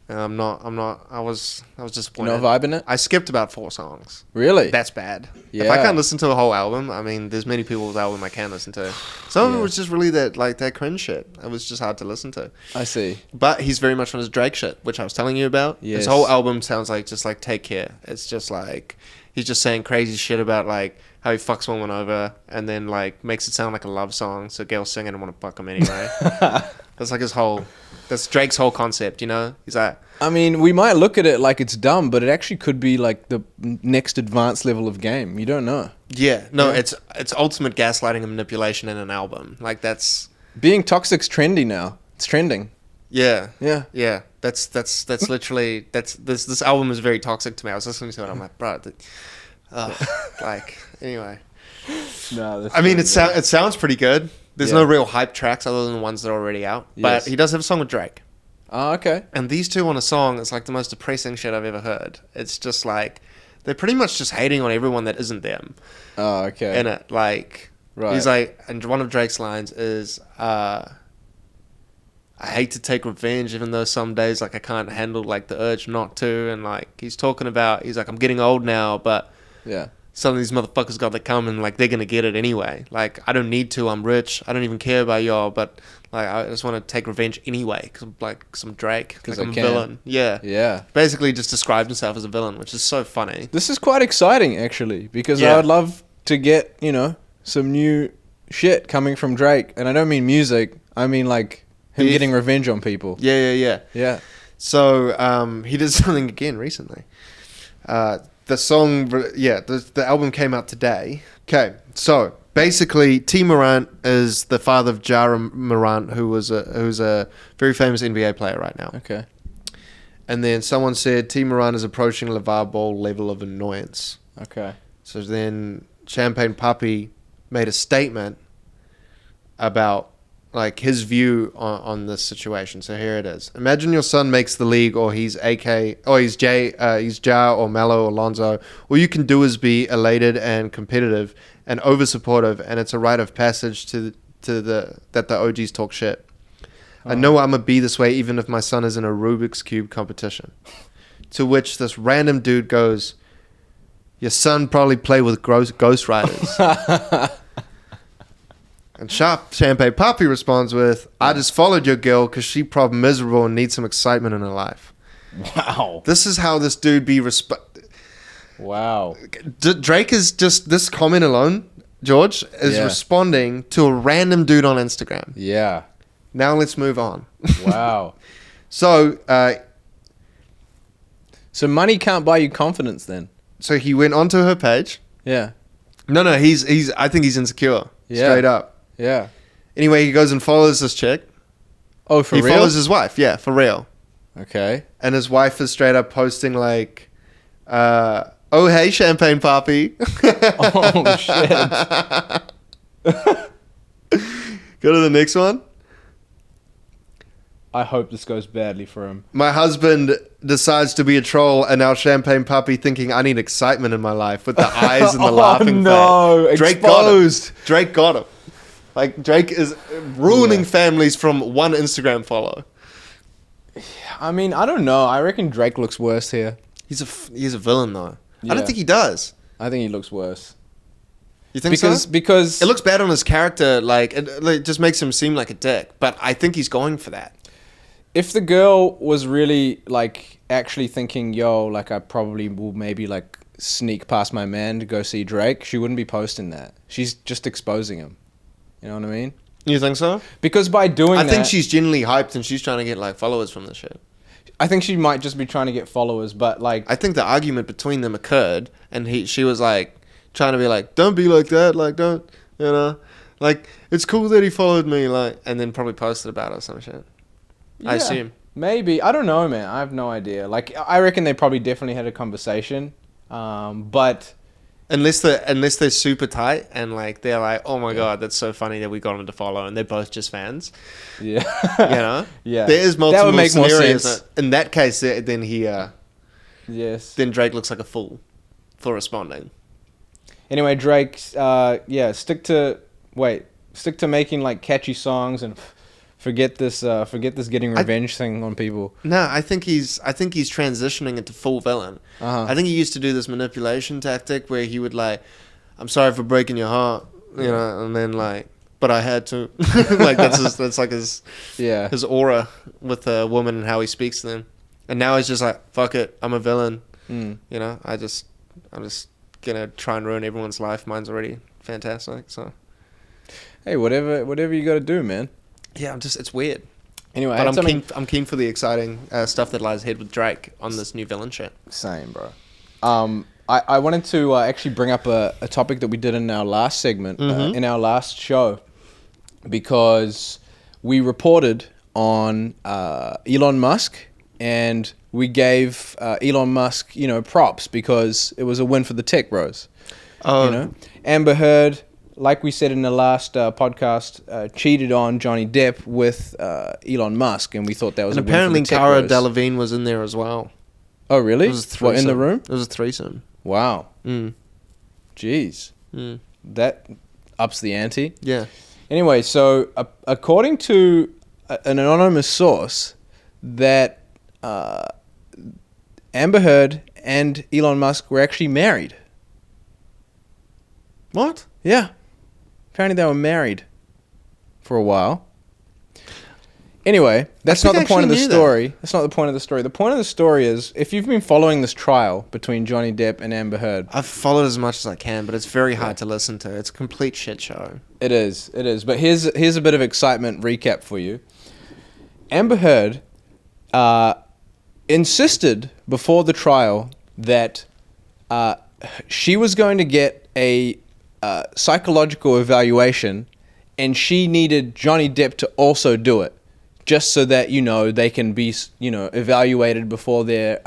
And I was disappointed. No vibe in it? I skipped about 4 songs. Really? That's bad. Yeah. If I can't listen to a whole album, I mean, there's many people's album I can listen to. Some of it was just really that cringe shit. It was just hard to listen to. I see. But he's very much on his Drake shit, which I was telling you about. Yes. His whole album sounds like just like Take Care. It's just like he's just saying crazy shit about like how he fucks women over, and then like makes it sound like a love song, so girls sing it and want to fuck him anyway. That's like that's Drake's whole concept, you know? He's like, I mean, we might look at it like it's dumb, but it actually could be like the next advanced level of game. You don't know. Yeah, no, it's ultimate gaslighting and manipulation in an album. Like that's being toxic's trendy now. It's trending. Yeah. Yeah. Yeah. That's literally this album is very toxic to me. I was listening to it, I'm like, bro, like anyway. No, I mean, it sounds pretty good. There's no real hype tracks other than the ones that are already out. But he does have a song with Drake. Oh, okay. And these two on a song, it's like the most depressing shit I've ever heard. It's just like they're pretty much just hating on everyone that isn't them. Oh, okay. In it, like he's like, and one of Drake's lines is, "I hate to take revenge, even though some days like I can't handle like the urge not to." And like he's talking about, he's like, "I'm getting old now, but some of these motherfuckers got to come and like they're gonna get it anyway. Like I don't need to. I'm rich. I don't even care about y'all, but." Like, I just want to take revenge anyway, because I'm Drake, because I'm a villain. Yeah. Yeah. Basically just described himself as a villain, which is so funny. This is quite exciting, actually, because I would love to get, some new shit coming from Drake. And I don't mean music. I mean, like, him getting revenge on people. Yeah. So, he did something again recently. The song, the album came out today. Okay, so Basically, T. Morant is the father of Ja Morant, who's a very famous NBA player right now. Okay. And then someone said T. Morant is approaching LeVar Ball level of annoyance. Okay. So then Champagne Papi made a statement about like his view on this situation. So here it is. Imagine your son makes the league, or he's Ja or Melo or Lonzo. All you can do is be elated and competitive and over supportive, and it's a rite of passage that the OGs talk shit. I know I'm gonna be this way even if my son is in a Rubik's Cube competition. To which this random dude goes, "Your son probably played with Ghost Riders." And Champagne Papi responds with, "I just followed your girl because she probably miserable and needs some excitement in her life." Wow. This is how this dude be Wow. Drake is just, this comment alone, George, is responding to a random dude on Instagram. Yeah. Now let's move on. Wow. So money can't buy you confidence then. so he went onto her page. Yeah. No, he's I think he's insecure. Yeah. Straight up. Yeah. Anyway, he goes and follows this chick. Oh, for He real? follows his wife, yeah, for real. Okay. And his wife is straight up posting like, "Oh hey, Champagne Papi." Oh, shit. Go to the next one. I hope this goes badly for him. My husband decides to be a troll, and now Champagne Papi thinking I need excitement in my life with the eyes and the laughing no. face. Exposed. Drake got him. Like, Drake is ruining families from one Instagram follow. I mean, I don't know. I reckon Drake looks worse here. He's a villain, though. I Yeah. don't think he does. I think he looks worse. You think so? Because It looks bad on his character. Like, it just makes him seem like a dick. But I think he's going for that. if the girl was really like actually thinking, yo, like I probably will maybe like sneak past my man to go see Drake, she wouldn't be posting that. She's just exposing him. You know what I mean? You think so? Because by doing I that, think she's genuinely hyped and she's trying to get like followers from this shit. I think she might just be trying to get followers, but like I think the argument between them occurred, and she was like trying to be like, "Don't be like that, like don't, you know, like it's cool that he followed me, like," and then probably posted about it or some shit. I assume. Maybe. I don't know, man. I have no idea. Like I reckon they probably definitely had a conversation, but Unless they're super tight and like they're like, "Oh my god, that's so funny that we got him to follow," and they're both just fans. yeah, You know, yeah, there is multiple that would make more scenarios. sense. In that case, then Yes. then Drake looks like a fool for responding. Anyway, Drake, stick to making like catchy songs and forget this getting revenge thing on people. No, I think he's transitioning into full villain. Uh-huh. I think he used to do this manipulation tactic where he would like, "I'm sorry for breaking your heart," you know, and then like, "But I had to." Like that's like his aura with a woman and how he speaks to them. And now he's just like, "Fuck it, I'm a villain." You know, I'm just gonna try and ruin everyone's life. Mine's already fantastic. So, hey, whatever you got to do, man. yeah, it's weird. Anyway, But I'm keen for the exciting stuff that lies ahead with Drake on this new villain shit. Same, bro. I wanted to actually bring up a topic that we did in our last segment, in our last show, because we reported on Elon Musk, and we gave Elon Musk, props because it was a win for the tech bros. Oh, Amber Heard, like we said in the last podcast, cheated on Johnny Depp with Elon Musk, and we thought that was and a win apparently for the tech Cara bros. Delevingne was in there as well. Oh, really? It was a threesome. What, in the room? It was a threesome. Wow. Mm. Jeez. Mm. That ups the ante. Yeah. Anyway, so according to an anonymous source, that Amber Heard and Elon Musk were actually married. What? Yeah. Apparently they were married for a while. Anyway, that's not the point of the story. That's not the point of the story. The point of the story is, if you've been following this trial between Johnny Depp and Amber Heard... I've followed as much as I can, but it's very hard to listen to. It's a complete shit show. It is. But here's a bit of excitement recap for you. Amber Heard insisted before the trial that she was going to get a psychological evaluation, and she needed Johnny Depp to also do it, just so that they can be evaluated before their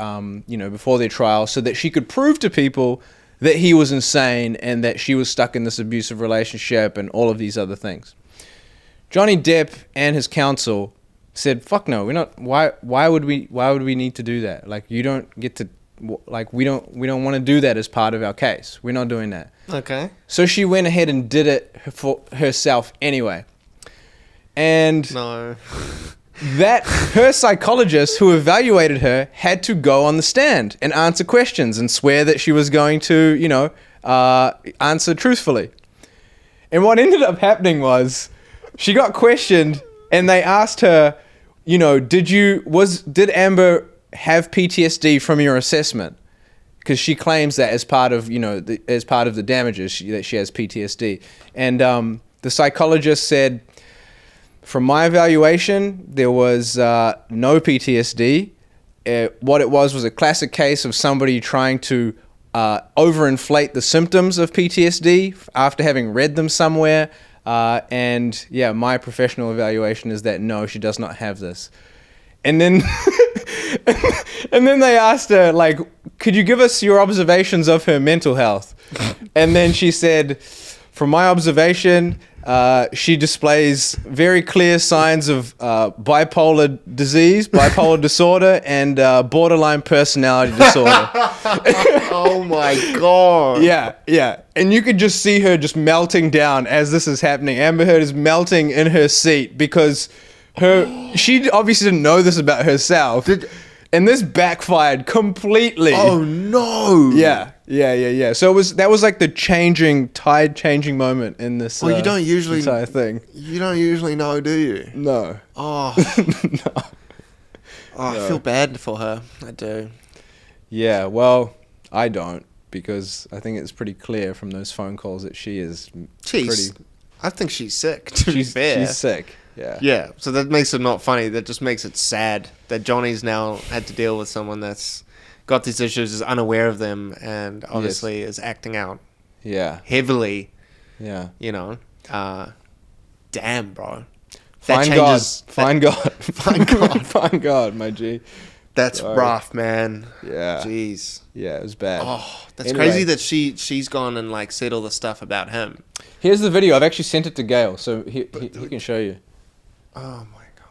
before their trial, so that she could prove to people that he was insane and that she was stuck in this abusive relationship and all of these other things. Johnny Depp and his counsel said, "Fuck no, we're not. Why would we need to do that? Like, you don't get to, like, we don't want to do that as part of our case. We're not doing that." Okay. So she went ahead and did it for herself anyway. And No. that her psychologist who evaluated her had to go on the stand and answer questions and swear that she was going to, answer truthfully. And what ended up happening was she got questioned and they asked her, did Amber have PTSD from your assessment? Because she claims that as part of, as part of the damages, that she has PTSD. And the psychologist said, from my evaluation, there was no PTSD. What it was a classic case of somebody trying to overinflate the symptoms of PTSD after having read them somewhere. And yeah, my professional evaluation is that no, she does not have this. And then, and then they asked her, like, could you give us your observations of her mental health? And then she said, from my observation, she displays very clear signs of bipolar disease, bipolar disorder, and borderline personality disorder. Oh my God. Yeah. And you could just see her just melting down as this is happening. Amber Heard is melting in her seat because she obviously didn't know this about herself. And this backfired completely. Oh no. Yeah. So that was like the tide changing moment in this Well, you don't usually entire thing. You don't usually know, do you? No. Oh. No. Oh, I feel bad for her. I do. Yeah, well, I don't, because I think it's pretty clear from those phone calls that she is I think she's sick, to be fair. She's sick, yeah. Yeah, so that makes it not funny. That just makes it sad that Johnny's now had to deal with someone that's got these issues, is unaware of them, and obviously is acting out heavily. Yeah. Damn, bro. Find God. Find God, my G. That's rough, man. Yeah. Jeez. Yeah, it was bad. Oh, that's crazy that she's gone and like said all the stuff about him. Here's the video. I've actually sent it to Gail, so he can show you. Oh my God.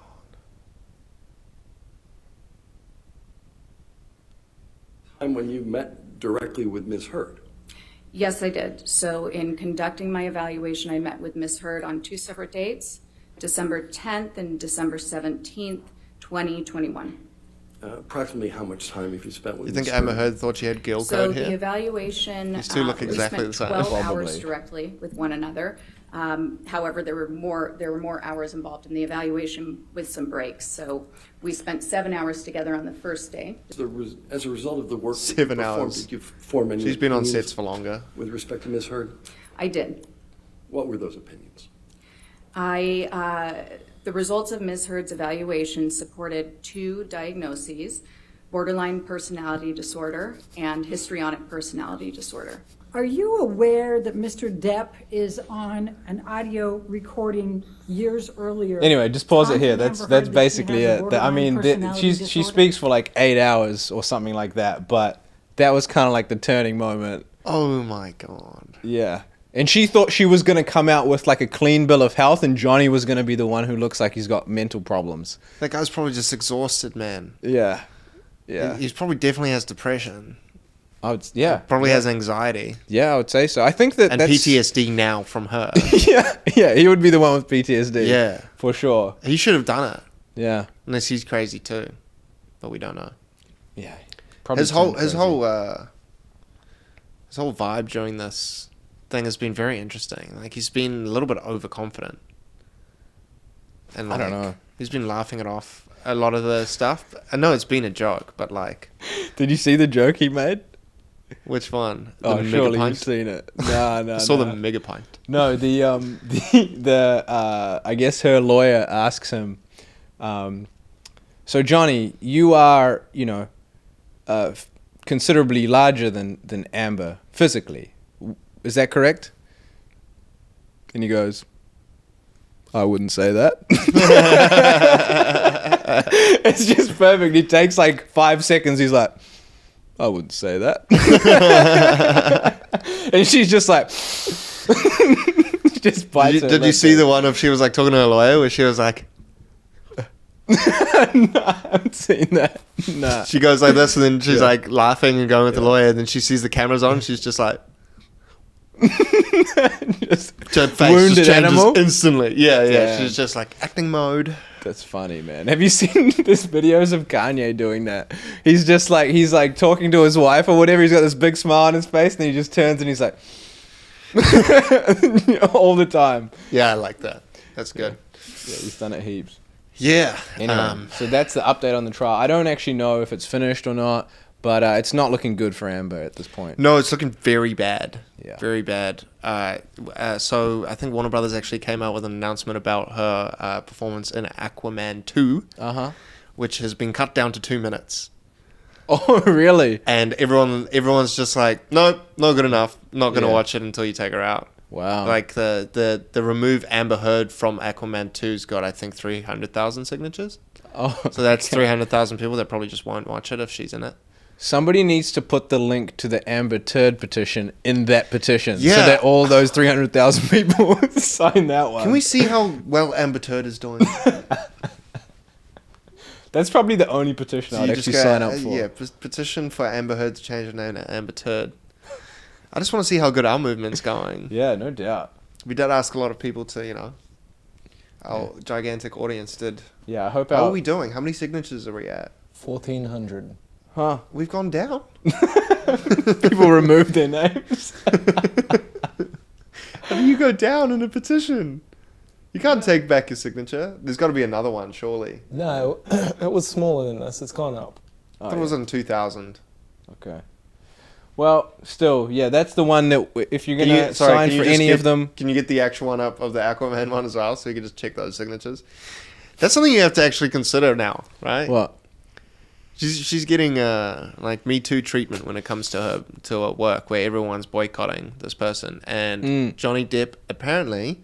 Time when you met directly with Ms. Heard. Yes, I did. So in conducting my evaluation, I met with Ms. Heard on 2 separate dates, December 10th and December 17th, 2021. Approximately how much time have you spent with You think Ms. Amber Heard thought she had Gil So code the here? evaluation, These two look exactly we the spent same. 12 Probably. hours directly with one another. However, there were more hours involved in the evaluation with some breaks. So we spent 7 hours together on the first day. As a result of the work that 7 you performed, hours. did you form any She's been on opinions sets for longer. with respect to Ms. Heard? I did. What were those opinions? The results of Ms. Heard's evaluation supported 2 diagnoses: borderline personality disorder and histrionic personality disorder. Are you aware that Mr. Depp is on an audio recording years earlier? Anyway, just pause it Tom here. and That's Amber Heard that she basically has a it. I mean, borderline personality she disorder? speaks for like 8 hours or something like that. But that was kind of like the turning moment. Oh my God. Yeah. And she thought she was going to come out with like a clean bill of health, and Johnny was going to be the one who looks like he's got mental problems. That guy's probably just exhausted, man. Yeah. Yeah. He's probably definitely has depression. Yeah. Probably has anxiety. Yeah, I would say so. I think that And that's... PTSD now from her. yeah, he would be the one with PTSD. Yeah. For sure. He should have done it. Yeah. Unless he's crazy too. But we don't know. Yeah. Probably His whole crazy. his whole vibe during this thing has been very interesting. Like, he's been a little bit overconfident. And I don't know. He's been laughing it off a lot of the stuff. I know it's been a joke, but like, Did you see the joke he made? which one? Oh, Mega surely pint? you've seen it. No. I saw the mega pint. No, I guess her lawyer asks him, so Johnny, you are, considerably larger than Amber physically. Is that correct? And he goes, I wouldn't say that. It's just perfect. He takes like 5 seconds. He's like, I wouldn't say that. And she's just like, just bites her Did you lip. see the one of she was like talking to her lawyer where she was like, No, I haven't seen that. Nah. she goes like this and then she's like laughing and going with the lawyer and then she sees the cameras on. She's just like, Just her face wounded just changes animal. instantly. Yeah. Damn. She's just like acting mode. That's funny, man. Have you seen this videos of Kanye doing that? He's like talking to his wife or whatever. He's got this big smile on his face, and he just turns and he's like, all the time. Yeah, I like that. That's good. Yeah, he's done it heaps. Yeah. Anyway, so that's the update on the trial. I don't actually know if it's finished or not, but it's not looking good for Amber at this point. No, it's looking very bad. Yeah. Very bad. So I think Warner Brothers actually came out with an announcement about her performance in Aquaman 2, which has been cut down to 2 minutes. Oh, really? And everyone's just like, nope, not good enough. Not going to Yeah. watch it until you take her out. Wow. Like the remove Amber Heard from Aquaman 2's got, I think, 300,000 signatures. Oh, So that's 300,000 people that probably just won't watch it if she's in it. somebody needs to put the link to the Amber Turd petition in that petition, so Yeah. that all those 300,000 people sign that one. Can we see how well Amber Turd is doing? That's probably the only petition I'd You actually just go, sign up for. Yeah, petition for Amber Heard to change her name to Amber Turd. I just want to see how good our movement's going. Yeah, no doubt. We did ask a lot of people to, our gigantic audience did. Yeah, I hope How our... are we doing? How many signatures are we at? 1,400. Huh. We've gone down. People remove their names. How do you go down in a petition? You can't take back your signature. There's got to be another one, surely. No, it was smaller than this. It's gone up. I thought it was in 2000. Okay. Well, still, yeah, that's the one that if you're going to sign for any of them... Can you get the actual one up of the Aquaman one as well, so you can just check those signatures? That's something you have to actually consider now, right? What? She's getting like Me Too treatment when it comes to her work, where everyone's boycotting this person, and Johnny Depp apparently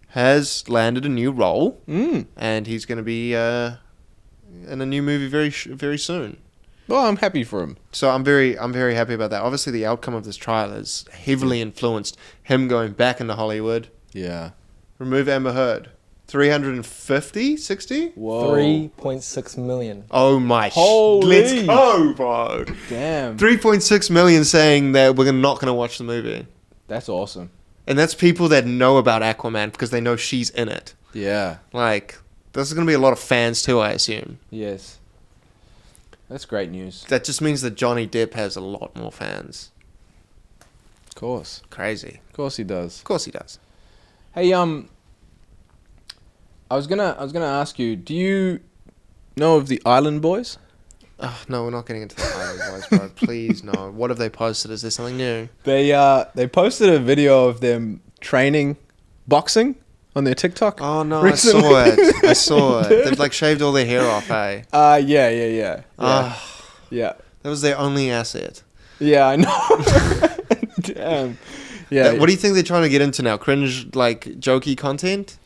has landed a new role, and he's going to be in a new movie very soon. Well, I'm happy for him. So I'm very happy about that. Obviously, the outcome of this trial has heavily influenced him going back into Hollywood. Yeah. Remove Amber Heard. 350, 60? Whoa. 3.6 million. Oh my! Holy. Let's go, bro. Damn. 3.6 million saying that we're not going to watch the movie. That's awesome. And that's people that know about Aquaman because they know she's in it. Yeah. Like, there's going to be a lot of fans too, I assume. Yes. That's great news. That just means that Johnny Depp has a lot more fans. Of course. Crazy. Of course he does. Of course he does. Hey, I was gonna ask you, do you know of the Island Boys? Oh, no, we're not getting into the Island Boys, bro. Please, no. What have they posted? Is there something new? They posted a video of them training boxing on their TikTok. Oh, no, recently. I saw it. They've, like, shaved all their hair off, hey? Yeah. Yeah. That was their only asset. Yeah, I know. Damn. Yeah. What do you think they're trying to get into now? Cringe, like, jokey content?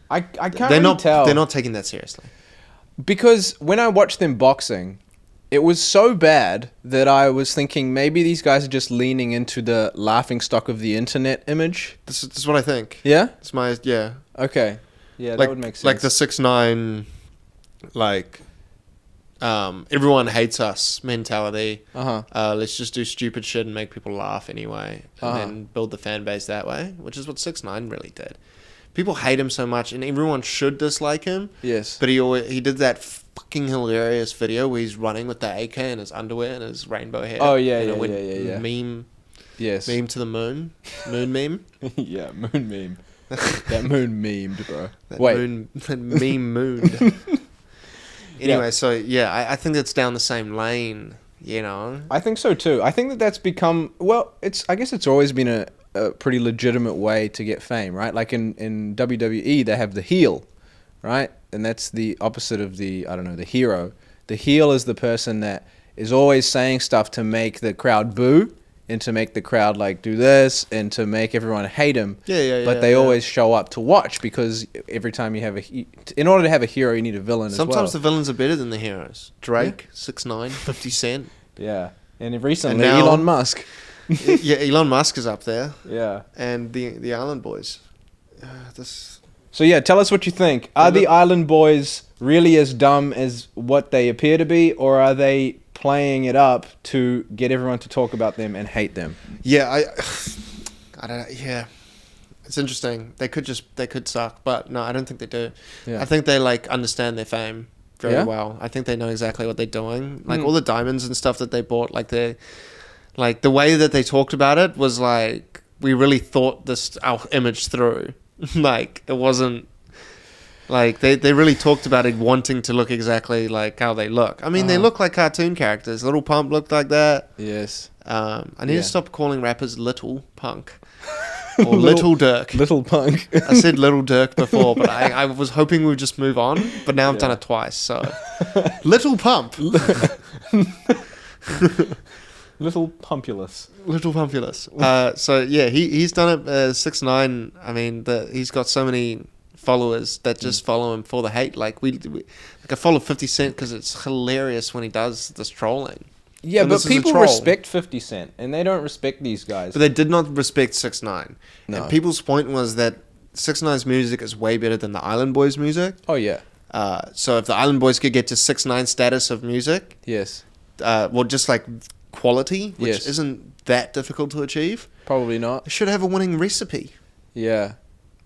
I can't really tell. They're not taking that seriously. Because when I watched them boxing, it was so bad that I was thinking maybe these guys are just leaning into the laughing stock of the internet image. This is what I think. Yeah? It's my, yeah. Okay. Yeah, Like, that would make sense. like the 6ix9ine, like, everyone hates us mentality. Let's just do stupid shit and make people laugh anyway. And then build the fan base that way, which is what 6ix9ine really did. People hate him so much, and everyone should dislike him. Yes. But he did that fucking hilarious video where he's running with the AK in his underwear and his rainbow hair. Oh, yeah, and yeah, it went yeah. Meme Yes. to the moon. Moon meme. Yeah, moon meme. That moon memed, bro. That meme mooned. Anyway, so yeah, I think it's down the same lane, you know. I think so too. I think that's become, well, I guess it's always been a pretty legitimate way to get fame, right? Like in WWE, they have the heel, right? And that's the opposite of the hero. The heel is the person that is always saying stuff to make the crowd boo, and to make the crowd like do this and to make everyone hate him. But They always show up to watch because every time you have in order to have a hero, you need a villain as well. Sometimes the villains are better than the heroes. Drake, 6ix9ine, 50 Cent. Yeah. And recently, And now- Elon Musk. Yeah, Elon Musk is up there. Yeah. And the Island Boys. So yeah, tell us what you think. Are the Island Boys really as dumb as what they appear to be, or are they playing it up to get everyone to talk about them and hate them? Yeah, I don't know. Yeah, it's interesting. They could suck, but no, I don't think they do. Yeah. I think they like understand their fame very Yeah? well. I think they know exactly what they're doing. Like all the diamonds and stuff that they bought, like the way that they talked about it was like we really thought our image through. Like it wasn't like they really talked about it wanting to look exactly like how they look. I mean, they look like cartoon characters. Little Pump looked like that. Yes. I need to stop calling rappers Little Punk or Little Dirk. Little Punk. I said Little Dirk before, but I was hoping we would just move on. But now I've done it twice. So Little Pump. Little Pumpulus. Little Pumpulus. So yeah, he's done it. 6ix9ine. I mean, he's got so many followers that just follow him for the hate. Like I follow 50 Cent because it's hilarious when he does this trolling. Yeah, And but this is a people troll. respect 50 Cent, and they don't respect these guys. But they did not respect 6ix9ine. No. And people's point was that 6ix9ine's music is way better than the Island Boys' music. Oh yeah. So if the Island Boys could get to 6ix9ine status of music, Yes. well, just like quality, which Yes. isn't that difficult to achieve, Probably not. they should have a winning recipe. Yeah.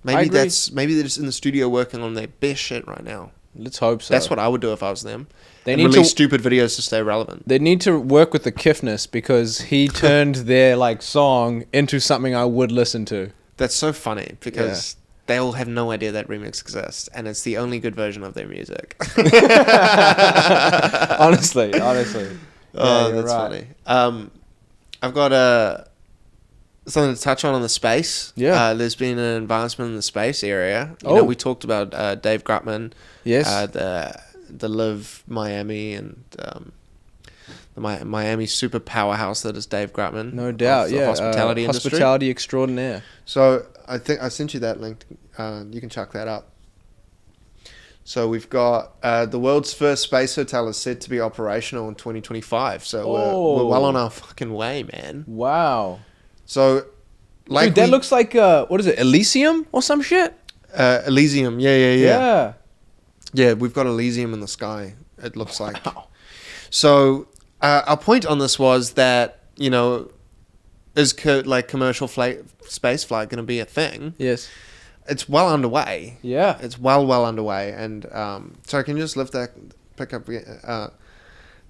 I Maybe agree. maybe they're just in the studio working on their best shit right now. Let's hope so. That's what I would do if I was them. They And need release to- stupid videos to stay relevant. They need to work with the Kiffness because he turned their like song into something I would listen to. That's so funny because they all have no idea that remix exists, and it's the only good version of their music. honestly. Oh, Yeah, you're that's right. funny. I've got something to touch on the space. Yeah. There's been an advancement in the space area. You Oh. know, we talked about Dave Grutman. Yes. The Live Miami and the Miami super powerhouse that is Dave Grutman. No doubt. of the Yeah. hospitality industry. Hospitality extraordinaire. So I think I sent you that link. You can chuck that up. So we've got the world's first space hotel is said to be operational in 2025. So we're well on our fucking way, man. Wow. So, like, Dude, that looks like what is it? Elysium or some shit? Elysium. Yeah. We've got Elysium in the sky. It looks like. Wow. So our point on this was that is commercial space flight going to be a thing? Yes. It's well underway. Yeah. It's well underway, and so can you just lift that pick up?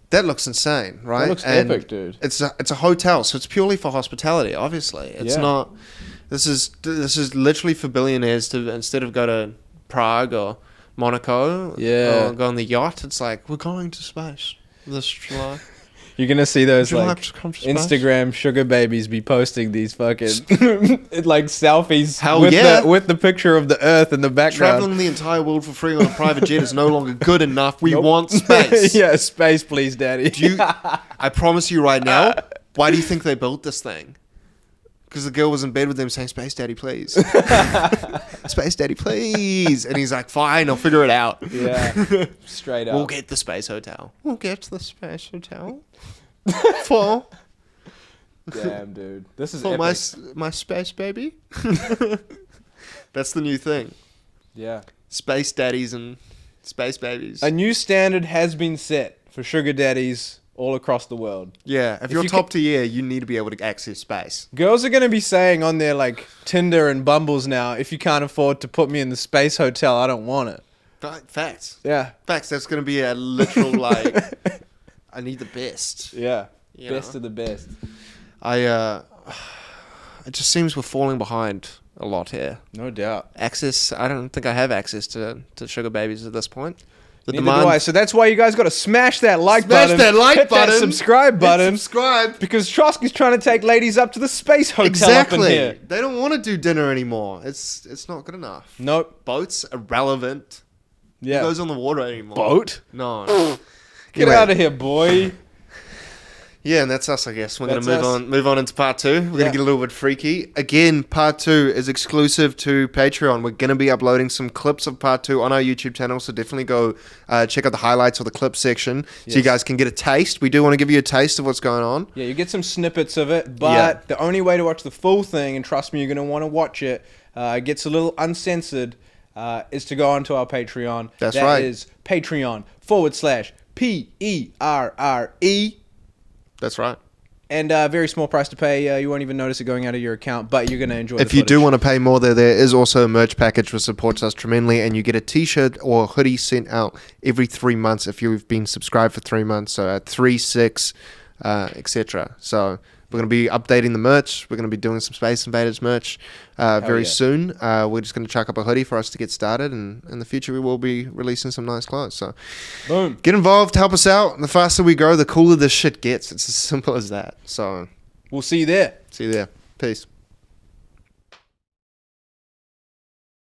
That looks insane, right? That looks And epic, dude. It's a hotel, so it's purely for hospitality. Obviously, it's Yeah. not. This is literally for billionaires to instead of go to Prague or Monaco, Yeah. or go on the yacht. It's like we're going to space this July. You're gonna see those Would you like like to come to space? Instagram sugar babies be posting these fucking like selfies Hell with yeah. with the picture of the Earth in the background. Traveling the entire world for free on a private jet is no longer good enough. We Nope. want space. Yeah, space, please, Daddy. I promise you right now. Why do you think they built this thing? Because the girl was in bed with them saying, "Space Daddy, please." Space Daddy, please. And he's like, "Fine, I'll figure it out. Yeah, straight up. We'll get the space hotel. We'll get the space hotel for Damn, dude, this is for epic. my space baby." That's the new thing. Yeah, Space daddies and space babies. a new standard has been set for sugar daddies all across the world. Yeah, if you're you top tier, you need to be able to access space. Girls are gonna be saying on their like Tinder and Bumbles now, if you can't afford to put me in the space hotel, I don't want it. Facts. Yeah, Facts. That's going to be a literal, like, I need the best. yeah, You best know? of the best. It just seems we're falling behind a lot here. No doubt. Access, I don't think I have access to sugar babies at this point. The Neither do I. So that's why you guys got to smash that like button. that like hit button. that subscribe button. Subscribe. Because Trosk is trying to take ladies up to the space hotel up in Exactly. here. They don't want to do dinner anymore. It's not good enough. Nope. Boats are irrelevant. Yeah. Who goes on the water anymore? Boat? No. Get Anyway. out of here, boy. Yeah, and that's us, I guess. We're going to That's move on into part 2. We're going to get a little bit freaky. Again, part 2 is exclusive to Patreon. We're going to be uploading some clips of part 2 on our YouTube channel, so definitely go check out the highlights or the clip section so you guys can get a taste. We do want to give you a taste of what's going on. Yeah, you get some snippets of it, but the only way to watch the full thing, and trust me, you're going to want to watch it, it gets a little uncensored, is to go onto our Patreon. That's right. That is Patreon.com/PERRE. That's right. And a very small price to pay. You won't even notice it going out of your account, but you're going to enjoy it. If you do want to pay more, there is also a merch package which supports us tremendously, and you get a t-shirt or a hoodie sent out every 3 months if you've been subscribed for 3 months. So at 3, 6, etc. So we're going to be updating the merch. We're going to be doing some Space Invaders merch very soon. We're just going to chuck up a hoodie for us to get started, and in the future we will be releasing some nice clothes. So Boom. Get involved, help us out. The faster we grow, the cooler this shit gets. It's as simple as that. So We'll see you there. see you there. Peace.